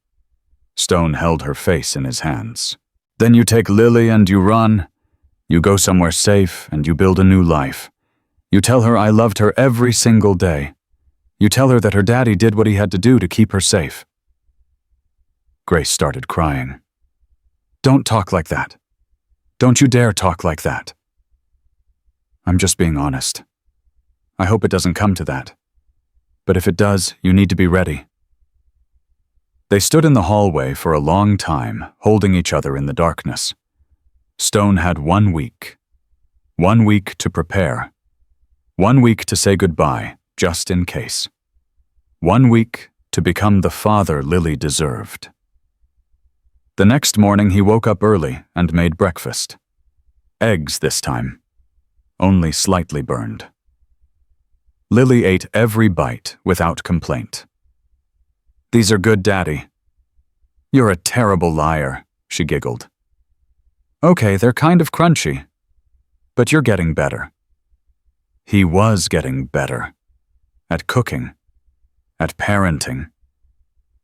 Stone held her face in his hands. "Then you take Lily and you run. You go somewhere safe and you build a new life. You tell her I loved her every single day. You tell her that her daddy did what he had to do to keep her safe." Grace started crying. "Don't talk like that. Don't you dare talk like that." "I'm just being honest. I hope it doesn't come to that. But if it does, you need to be ready." They stood in the hallway for a long time, holding each other in the darkness. Stone had 1 week. 1 week to prepare. 1 week to say goodbye, just in case. 1 week to become the father Lily deserved. The next morning he woke up early and made breakfast. Eggs this time. Only slightly burned. Lily ate every bite without complaint. "These are good, Daddy." "You're a terrible liar," she giggled. "Okay, they're kind of crunchy. But you're getting better." He was getting better. At cooking. At parenting.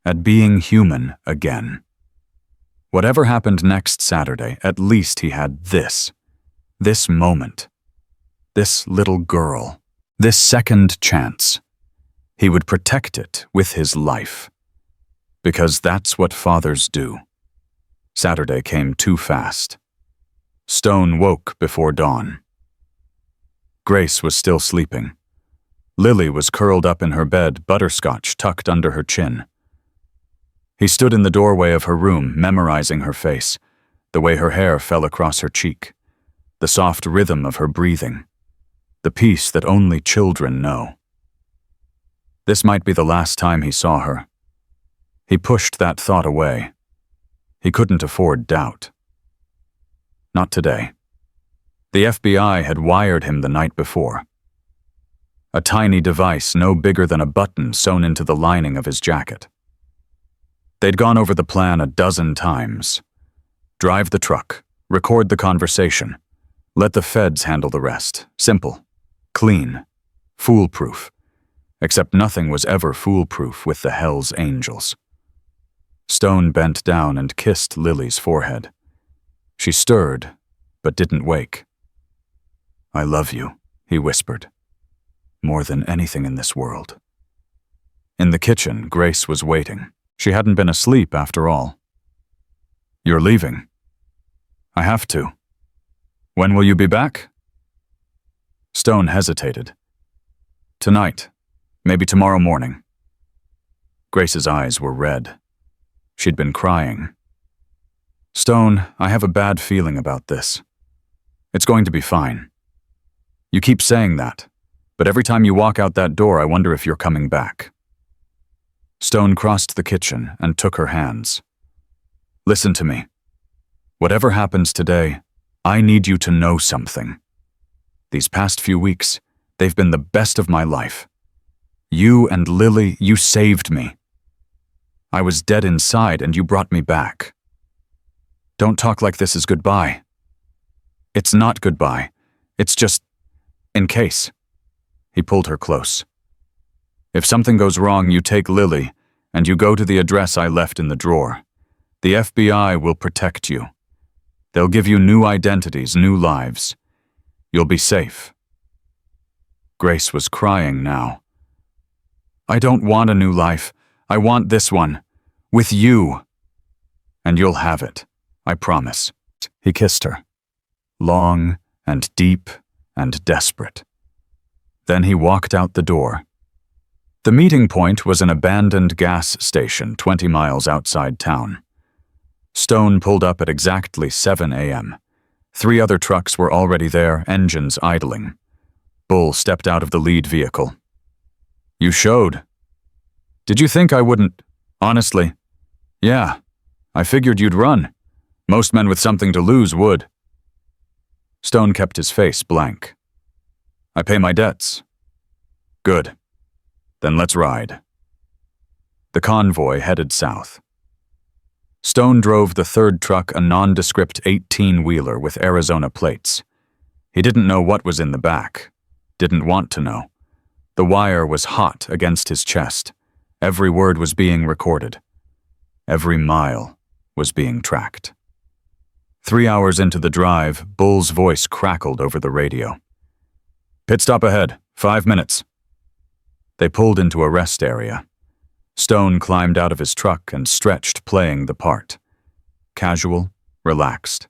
At being human again. Whatever happened next Saturday, at least he had this. This moment. This little girl. This second chance. He would protect it with his life. Because that's what fathers do. Saturday came too fast. Stone woke before dawn. Grace was still sleeping. Lily was curled up in her bed, butterscotch tucked under her chin. He stood in the doorway of her room, memorizing her face, the way her hair fell across her cheek, the soft rhythm of her breathing, the peace that only children know. This might be the last time he saw her. He pushed that thought away. He couldn't afford doubt. Not today. The FBI had wired him the night before. A tiny device no bigger than a button sewn into the lining of his jacket. They'd gone over the plan a dozen times. Drive the truck, record the conversation, let the feds handle the rest. Simple, clean, foolproof. Except nothing was ever foolproof with the Hell's Angels. Stone bent down and kissed Lily's forehead. She stirred, but didn't wake. "I love you," he whispered. "More than anything in this world." In the kitchen, Grace was waiting. She hadn't been asleep after all. "You're leaving." "I have to." "When will you be back?" Stone hesitated. "Tonight. Maybe tomorrow morning." Grace's eyes were red. She'd been crying. "Stone, I have a bad feeling about this. It's going to be fine. You keep saying that, but every time you walk out that door, I wonder if you're coming back." Stone crossed the kitchen and took her hands. "Listen to me. Whatever happens today, I need you to know something. These past few weeks, they've been the best of my life. You and Lily, you saved me. I was dead inside and you brought me back. Don't talk like this is goodbye. It's not goodbye. It's just, in case." He pulled her close. "If something goes wrong, you take Lily, and you go to the address I left in the drawer. The FBI will protect you. They'll give you new identities, new lives. You'll be safe." Grace was crying now. "I don't want a new life. I want this one. With you. And you'll have it. I promise." He kissed her. Long and deep and desperate. Then he walked out the door. The meeting point was an abandoned gas station 20 miles outside town. Stone pulled up at exactly 7 a.m. 3 other trucks were already there, engines idling. Bull stepped out of the lead vehicle. "You showed. Did you think I wouldn't? Honestly. Yeah, I figured you'd run. Most men with something to lose would." Stone kept his face blank. "I pay my debts." "Good. Then let's ride." The convoy headed south. Stone drove the third truck, a nondescript 18-wheeler with Arizona plates. He didn't know what was in the back. Didn't want to know. The wire was hot against his chest. Every word was being recorded. Every mile was being tracked. 3 hours into the drive, Bull's voice crackled over the radio. "Pit stop ahead, 5 minutes." They pulled into a rest area. Stone climbed out of his truck and stretched, playing the part. Casual, relaxed.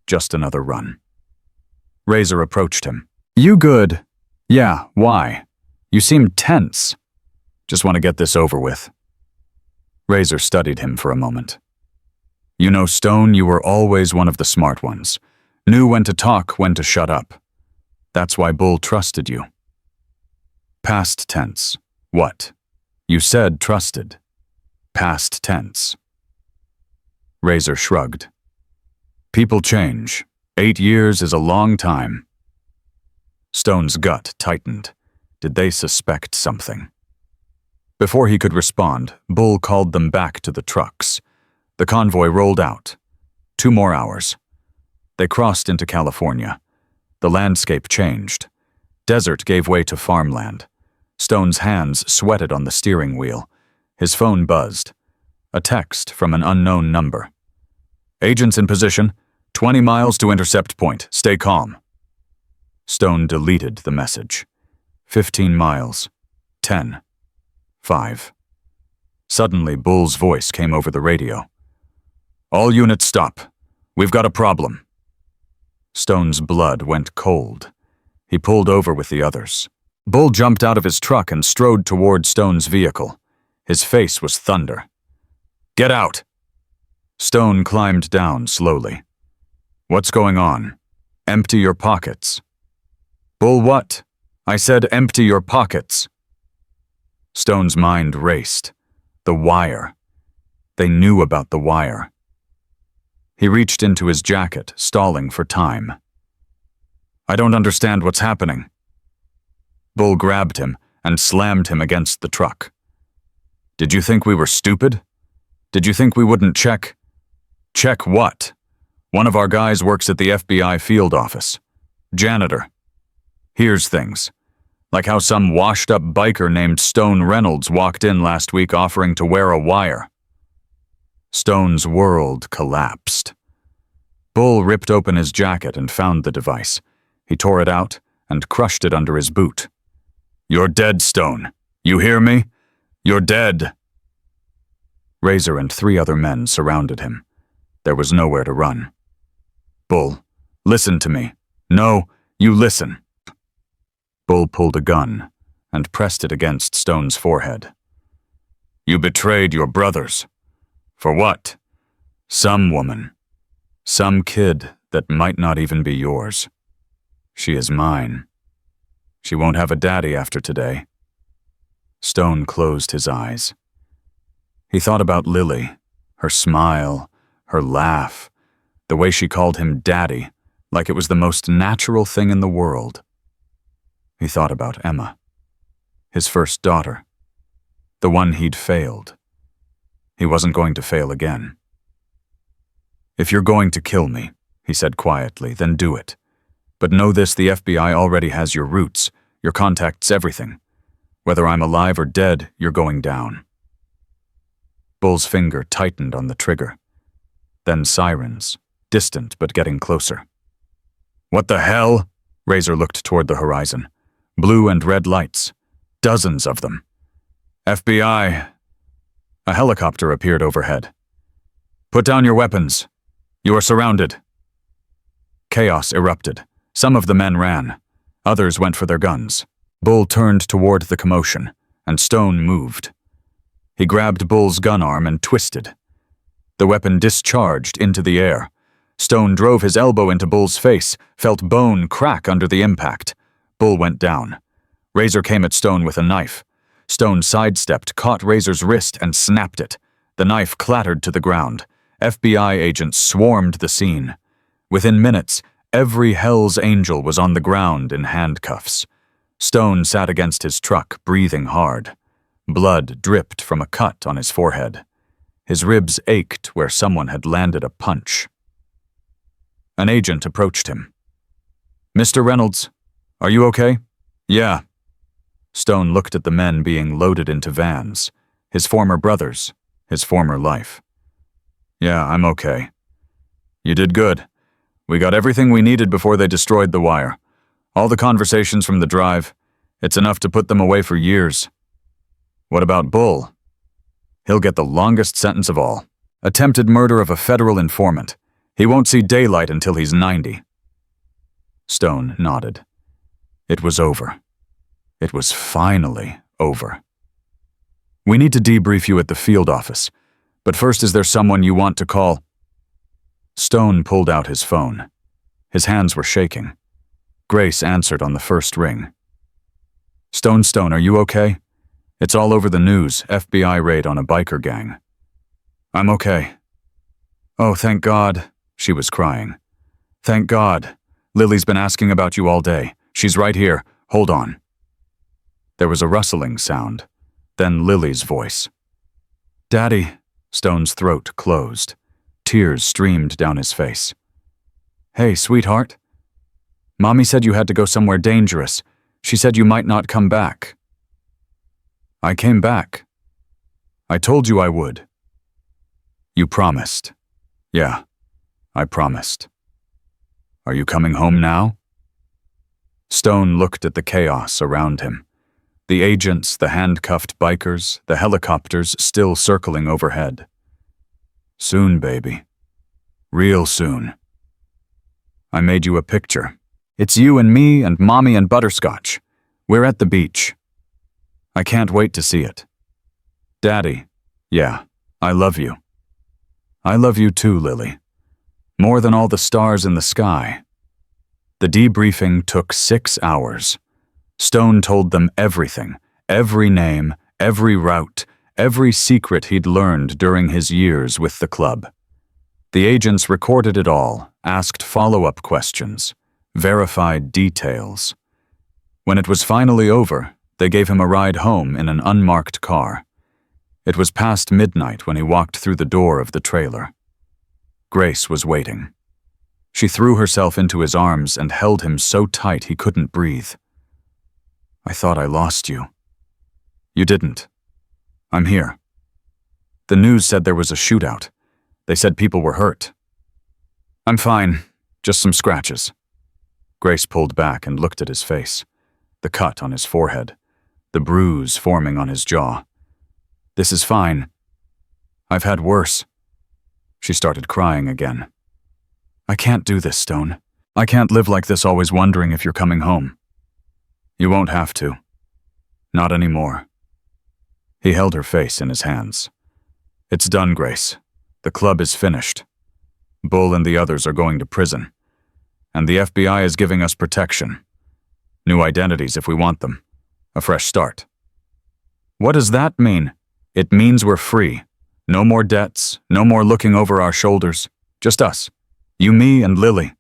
Just another run. Razor approached him. "You good?" "Yeah, why? You seem tense." "Just want to get this over with." Razor studied him for a moment. "You know, Stone, you were always one of the smart ones. Knew when to talk, when to shut up. That's why Bull trusted you." Past tense. What? You said trusted. Past tense. Razor shrugged. "People change. 8 years is a long time." Stone's gut tightened. Did they suspect something? Before he could respond, Bull called them back to the trucks. The convoy rolled out. 2 more hours. They crossed into California. The landscape changed. Desert gave way to farmland. Stone's hands sweated on the steering wheel. His phone buzzed. A text from an unknown number. "Agents in position. 20 miles to intercept point. Stay calm." Stone deleted the message. 15 miles. 10. 5. Suddenly, Bull's voice came over the radio. "All units stop. We've got a problem." Stone's blood went cold. He pulled over with the others. Bull jumped out of his truck and strode toward Stone's vehicle. His face was thunder. "Get out!" Stone climbed down slowly. "What's going on?" "Empty your pockets." "Bull, what?" "I said empty your pockets." Stone's mind raced. The wire. They knew about the wire. He reached into his jacket, stalling for time. "I don't understand what's happening." Bull grabbed him and slammed him against the truck. "Did you think we were stupid? Did you think we wouldn't check?" "Check what?" "One of our guys works at the FBI field office. Janitor. Here's things. Like how some washed-up biker named Stone Reynolds walked in last week offering to wear a wire." Stone's world collapsed. Bull ripped open his jacket and found the device. He tore it out and crushed it under his boot. "You're dead, Stone. You hear me? You're dead." Razor and 3 other men surrounded him. There was nowhere to run. "Bull, listen to me. No, you listen." Bull pulled a gun and pressed it against Stone's forehead. "You betrayed your brothers. For what? Some woman. Some kid that might not even be yours. She is mine. She won't have a daddy after today." Stone closed his eyes. He thought about Lily, her smile, her laugh, the way she called him daddy, like it was the most natural thing in the world. He thought about Emma, his first daughter, the one he'd failed. He wasn't going to fail again. "If you're going to kill me," he said quietly, "then do it. But know this, the FBI already has your roots, your contacts, everything. Whether I'm alive or dead, you're going down." Bull's finger tightened on the trigger. Then sirens, distant but getting closer. "What the hell?" Razor looked toward the horizon. Blue and red lights. Dozens of them. "FBI." A helicopter appeared overhead. "Put down your weapons. You are surrounded." Chaos erupted. Some of the men ran. Others went for their guns. Bull turned toward the commotion, and Stone moved. He grabbed Bull's gun arm and twisted. The weapon discharged into the air. Stone drove his elbow into Bull's face, felt bone crack under the impact. Bull went down. Razor came at Stone with a knife. Stone sidestepped, caught Razor's wrist, and snapped it. The knife clattered to the ground. FBI agents swarmed the scene. Within minutes, every Hell's Angel was on the ground in handcuffs. Stone sat against his truck, breathing hard. Blood dripped from a cut on his forehead. His ribs ached where someone had landed a punch. An agent approached him. "Mr. Reynolds, are you okay?" "Yeah." Stone looked at the men being loaded into vans. His former brothers, his former life. "Yeah, I'm okay." "You did good. We got everything we needed before they destroyed the wire. All the conversations from the drive. It's enough to put them away for years." "What about Bull?" "He'll get the longest sentence of all. Attempted murder of a federal informant. He won't see daylight until he's 90. Stone nodded. It was over. It was finally over. "We need to debrief you at the field office, but first, is there someone you want to call?" Stone pulled out his phone. His hands were shaking. Grace answered on the first ring. Stone, are you okay? It's all over the news, FBI raid on a biker gang." "I'm okay." "Oh, thank God," she was crying. "Thank God. Lily's been asking about you all day. She's right here. Hold on." There was a rustling sound, then Lily's voice. "Daddy." Stone's throat closed. Tears streamed down his face. "Hey, sweetheart. Mommy said you had to go somewhere dangerous. She said you might not come back." "I came back. I told you I would." "You promised." "Yeah, I promised." "Are you coming home now?" Stone looked at the chaos around him. The agents, the handcuffed bikers, the helicopters still circling overhead. "Soon, baby. Real soon. I made you a picture. It's you and me and Mommy and Butterscotch. We're at the beach. I can't wait to see it. Daddy, yeah, I love you. I love you too, Lily. More than all the stars in the sky." The debriefing took 6 hours. Stone told them everything, every name, every route, every secret he'd learned during his years with the club. The agents recorded it all, asked follow-up questions, verified details. When it was finally over, they gave him a ride home in an unmarked car. It was past midnight when he walked through the door of the trailer. Grace was waiting. She threw herself into his arms and held him so tight he couldn't breathe. "I thought I lost you." "You didn't. I'm here. The news said there was a shootout. They said people were hurt." "I'm fine. Just some scratches." Grace pulled back and looked at his face. The cut on his forehead. The bruise forming on his jaw. "This is fine. I've had worse." She started crying again. "I can't do this, Stone. I can't live like this always wondering if you're coming home." "You won't have to. Not anymore." He held her face in his hands. "It's done, Grace. The club is finished. Bull and the others are going to prison. And the FBI is giving us protection. New identities if we want them. A fresh start." "What does that mean?" "It means we're free. No more debts, no more looking over our shoulders. Just us. You, me, and Lily."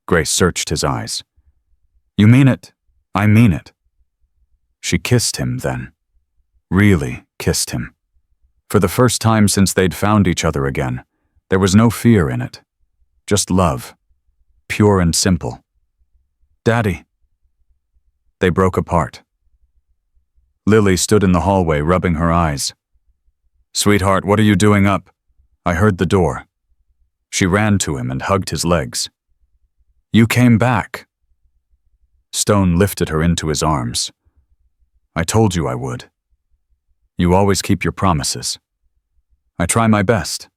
Grace searched his eyes. "You mean it? I mean it." She kissed him then. Really kissed him. For the first time since they'd found each other again, there was no fear in it. Just love. Pure and simple. "Daddy." They broke apart. Lily stood in the hallway rubbing her eyes. "Sweetheart, what are you doing up?" "I heard the door." She ran to him and hugged his legs. "You came back." Stone lifted her into his arms. "I told you I would. You always keep your promises. I try my best."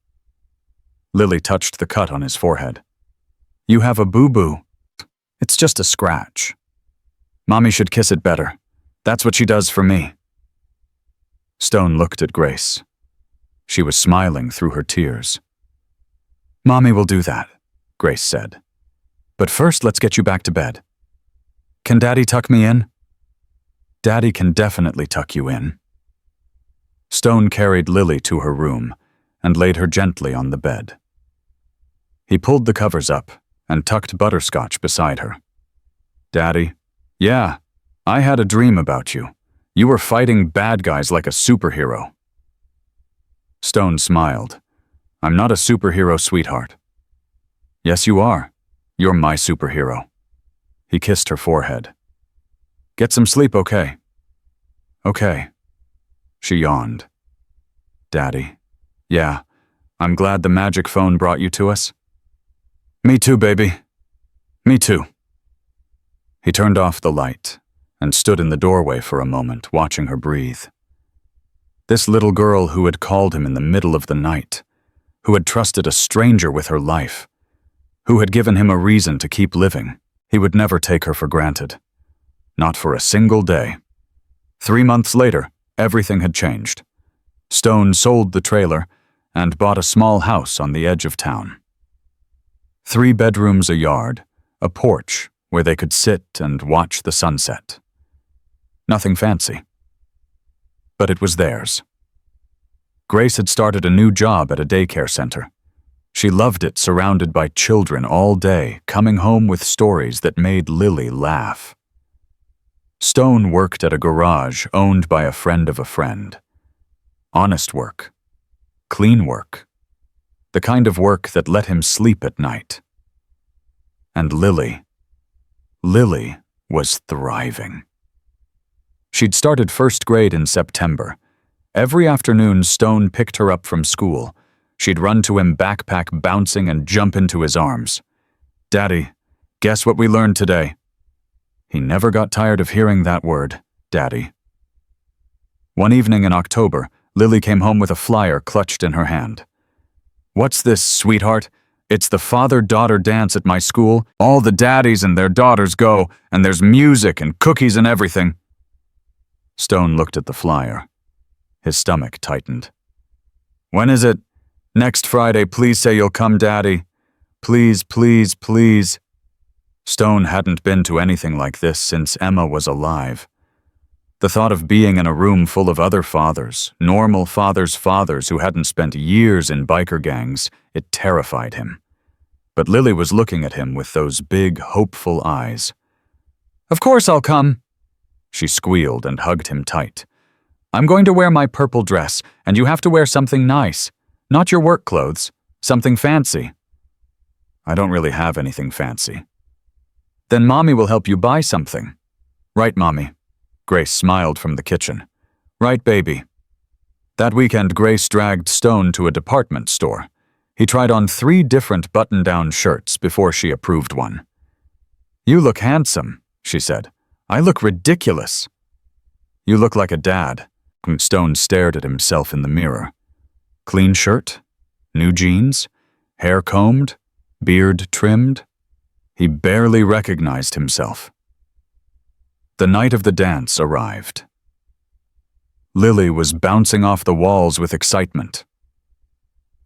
Lily touched the cut on his forehead. "You have a boo-boo." "It's just a scratch. Mommy should kiss it better. That's what she does for me." Stone looked at Grace. She was smiling through her tears. "Mommy will do that," Grace said. "But first, let's get you back to bed. Can Daddy tuck me in?" "Daddy can definitely tuck you in." Stone carried Lily to her room and laid her gently on the bed. He pulled the covers up and tucked Butterscotch beside her. "Daddy, yeah, I had a dream about you. You were fighting bad guys like a superhero." Stone smiled. "I'm not a superhero, sweetheart." "Yes, you are. You're my superhero." He kissed her forehead. "Get some sleep, okay?" "Okay." She yawned. "Daddy, yeah, I'm glad the magic phone brought you to us." "Me too, baby. Me too." He turned off the light and stood in the doorway for a moment, watching her breathe. This little girl who had called him in the middle of the night, who had trusted a stranger with her life, who had given him a reason to keep living, he would never take her for granted. Not for a single day. 3 months later, everything had changed. Stone sold the trailer and bought a small house on the edge of town. 3 bedrooms, a yard, a porch where they could sit and watch the sunset. Nothing fancy. But it was theirs. Grace had started a new job at a daycare center. She loved it, surrounded by children all day, coming home with stories that made Lily laugh. Stone worked at a garage owned by a friend of a friend. Honest work. Clean work. The kind of work that let him sleep at night. And Lily was thriving. She'd started 1st grade in September. Every afternoon, Stone picked her up from school. She'd run to him, backpack bouncing, and jump into his arms. "Daddy, guess what we learned today?" He never got tired of hearing that word, Daddy. One evening in October, Lily came home with a flyer clutched in her hand. "What's this, sweetheart? It's the father-daughter dance at my school. All the daddies and their daughters go, and there's music and cookies and everything." Stone looked at the flyer. His stomach tightened. "When is it?" "Next Friday. Please say you'll come, Daddy. Please, please, please." Stone hadn't been to anything like this since Emma was alive. The thought of being in a room full of other fathers, normal fathers who hadn't spent years in biker gangs, it terrified him. But Lily was looking at him with those big, hopeful eyes. "Of course I'll come." She squealed and hugged him tight. "I'm going to wear my purple dress, and you have to wear something nice. Not your work clothes. Something fancy." "I don't really have anything fancy." "Then Mommy will help you buy something." "Right, Mommy." Grace smiled from the kitchen. "Right, baby." That weekend, Grace dragged Stone to a department store. He tried on 3 different button-down shirts before she approved one. "You look handsome," she said. "I look ridiculous." "You look like a dad." Stone stared at himself in the mirror. Clean shirt, new jeans, hair combed, beard trimmed. He barely recognized himself. The night of the dance arrived. Lily was bouncing off the walls with excitement.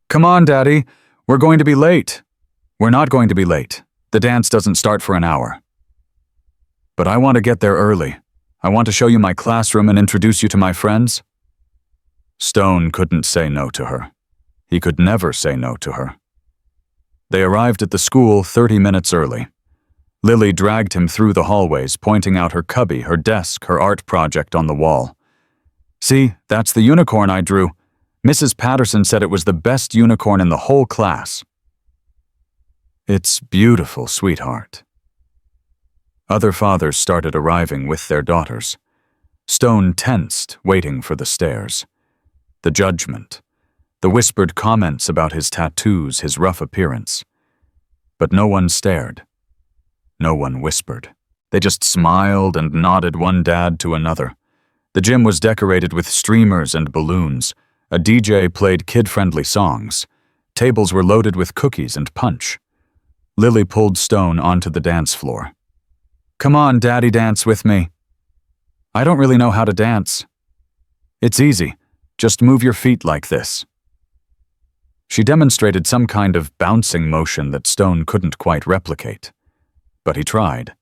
"Come on, Daddy, we're going to be late." "We're not going to be late. The dance doesn't start for an hour." "But I want to get there early. I want to show you my classroom and introduce you to my friends." Stone couldn't say no to her. He could never say no to her. They arrived at the school 30 minutes early. Lily dragged him through the hallways, pointing out her cubby, her desk, her art project on the wall. "See, that's the unicorn I drew. Mrs. Patterson said it was the best unicorn in the whole class." "It's beautiful, sweetheart." Other fathers started arriving with their daughters. Stone tensed, waiting for the stares. The judgment. The whispered comments about his tattoos, his rough appearance. But no one stared. No one whispered. They just smiled and nodded one dad to another. The gym was decorated with streamers and balloons. A DJ played kid-friendly songs. Tables were loaded with cookies and punch. Lily pulled Stone onto the dance floor. "Come on, Daddy, dance with me." "I don't really know how to dance." "It's easy. Just move your feet like this." She demonstrated some kind of bouncing motion that Stone couldn't quite replicate. But he tried.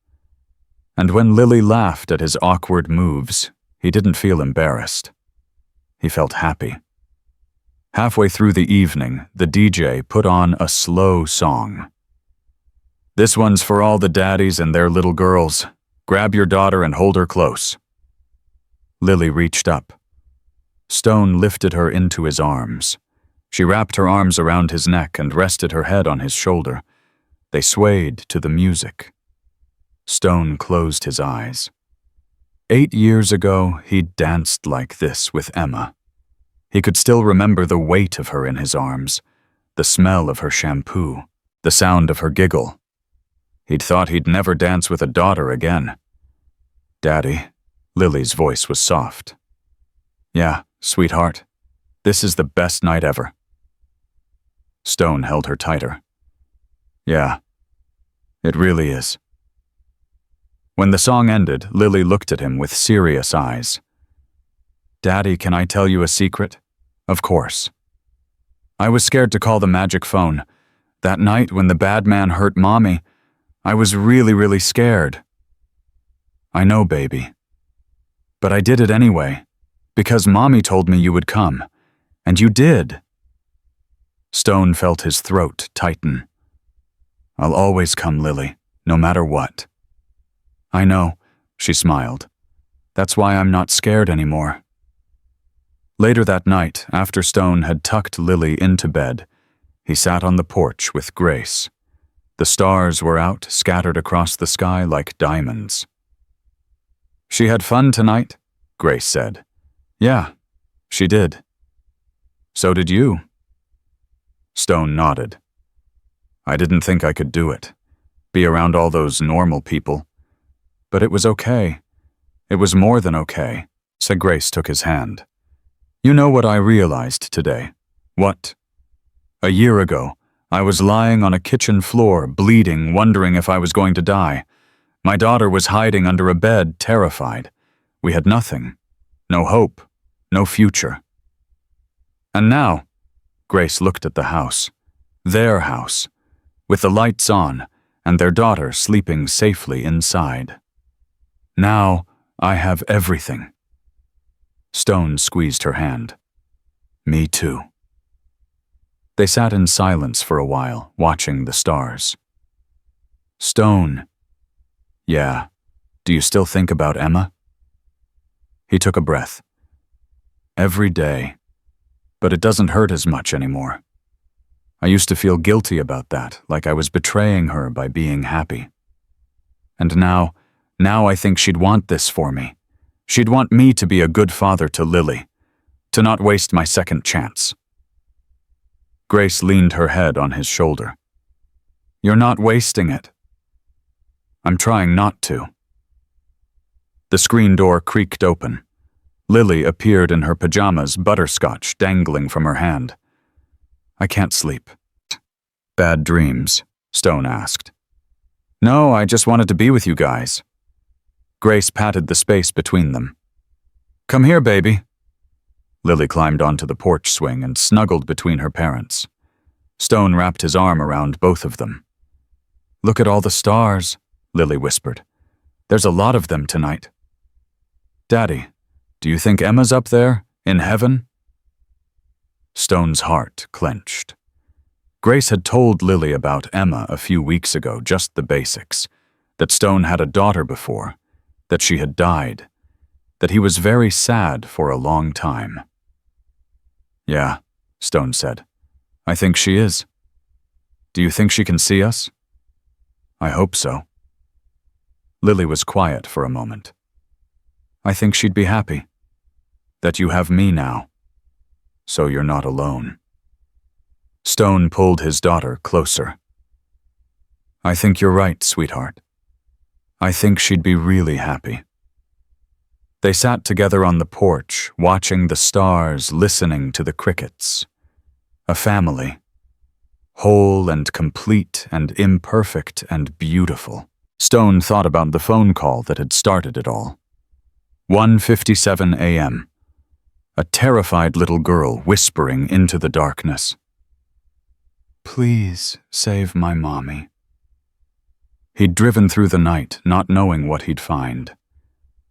And when Lily laughed at his awkward moves, he didn't feel embarrassed. He felt happy. Halfway through the evening, the DJ put on a slow song. "This one's for all the daddies and their little girls. Grab your daughter and hold her close." Lily reached up. Stone lifted her into his arms. She wrapped her arms around his neck and rested her head on his shoulder. They swayed to the music. Stone closed his eyes. 8 years ago, he'd danced like this with Emma. He could still remember the weight of her in his arms, the smell of her shampoo, the sound of her giggle. He'd thought he'd never dance with a daughter again. "Daddy," Lily's voice was soft. "Yeah, sweetheart, this is the best night ever." Stone held her tighter. "Yeah, it really is." When the song ended, Lily looked at him with serious eyes. "Daddy, can I tell you a secret?" "Of course." "I was scared to call the magic phone. That night when the bad man hurt Mommy, I was really scared." "I know, baby. But I did it anyway, because Mommy told me you would come, and you did." Stone felt his throat tighten. "I'll always come, Lily, no matter what." "I know," she smiled. "That's why I'm not scared anymore." Later that night, after Stone had tucked Lily into bed, he sat on the porch with Grace. The stars were out, scattered across the sky like diamonds. "She had fun tonight," Grace said. "Yeah, she did." "So did you." Stone nodded. "I didn't think I could do it, be around all those normal people. But it was okay. It was more than okay," said Grace took his hand. "You know what I realized today?" "What?" "A year ago, I was lying on a kitchen floor, bleeding, wondering if I was going to die. My daughter was hiding under a bed, terrified. We had nothing. No hope. No future. And now," Grace looked at the house. Their house, with the lights on, and their daughter sleeping safely inside. "Now, I have everything." Stone squeezed her hand. "Me too." They sat in silence for a while, watching the stars. "Stone." "Yeah. Do you still think about Emma?" He took a breath. "Every day. But it doesn't hurt as much anymore. I used to feel guilty about that, like I was betraying her by being happy. And now I think she'd want this for me. She'd want me to be a good father to Lily, to not waste my second chance." Grace leaned her head on his shoulder. "You're not wasting it." "I'm trying not to." The screen door creaked open. Lily appeared in her pajamas, butterscotch dangling from her hand. "I can't sleep." "Bad dreams?" Stone asked. "No, I just wanted to be with you guys." Grace patted the space between them. "Come here, baby." Lily climbed onto the porch swing and snuggled between her parents. Stone wrapped his arm around both of them. "Look at all the stars," Lily whispered. "There's a lot of them tonight." "Daddy, do you think Emma's up there, in heaven?" Stone's heart clenched. Grace had told Lily about Emma a few weeks ago, just the basics, that Stone had a daughter before, that she had died, that he was very sad for a long time. "Yeah," Stone said. "I think she is." "Do you think she can see us?" "I hope so." Lily was quiet for a moment. "I think she'd be happy. That you have me now. So you're not alone." Stone pulled his daughter closer. "I think you're right, sweetheart. I think she'd be really happy." They sat together on the porch, watching the stars, listening to the crickets. A family. Whole and complete and imperfect and beautiful. Stone thought about the phone call that had started it all. 1:57 a.m. A terrified little girl whispering into the darkness. Please save my mommy. He'd driven through the night, not knowing what he'd find,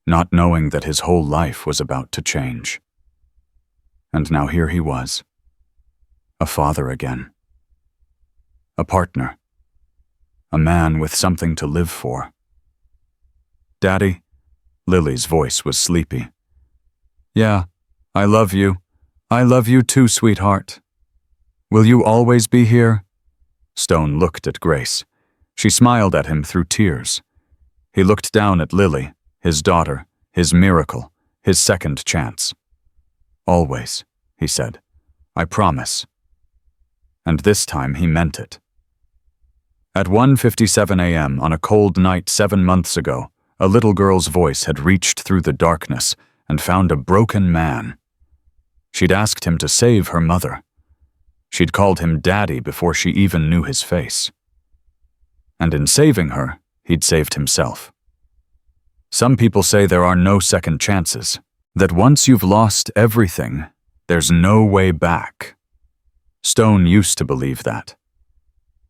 not knowing that his whole life was about to change. And now here he was, a father again, a partner, a man with something to live for. Daddy? Lily's voice was sleepy. Yeah, I love you. I love you too, sweetheart. Will you always be here? Stone looked at Grace. She smiled at him through tears. He looked down at Lily, his daughter, his miracle, his second chance. Always, he said. I promise. And this time he meant it. At 1:57 a.m. on a cold night 7 months ago, a little girl's voice had reached through the darkness and found a broken man. She'd asked him to save her mother. She'd called him Daddy before she even knew his face. And in saving her, he'd saved himself. Some people say there are no second chances, that once you've lost everything, there's no way back. Stone used to believe that.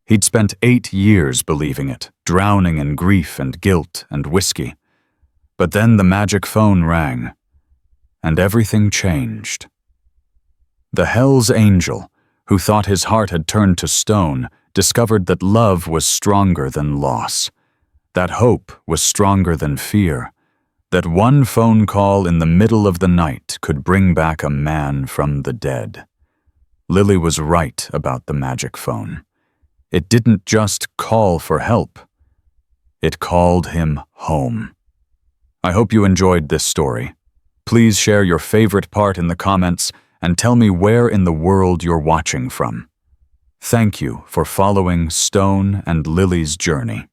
He'd spent 8 years believing it, drowning in grief and guilt and whiskey. But then the magic phone rang, and everything changed. The Hell's Angel, who thought his heart had turned to stone, discovered that love was stronger than loss, that hope was stronger than fear, that one phone call in the middle of the night could bring back a man from the dead. Lily was right about the magic phone. It didn't just call for help. It called him home. I hope you enjoyed this story. Please share your favorite part in the comments and tell me where in the world you're watching from. Thank you for following Stone and Lily's journey.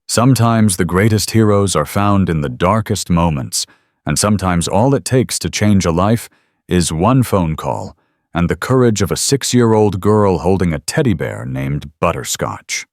Sometimes the greatest heroes are found in the darkest moments, and sometimes all it takes to change a life is one phone call and the courage of a 6-year-old girl holding a teddy bear named Butterscotch.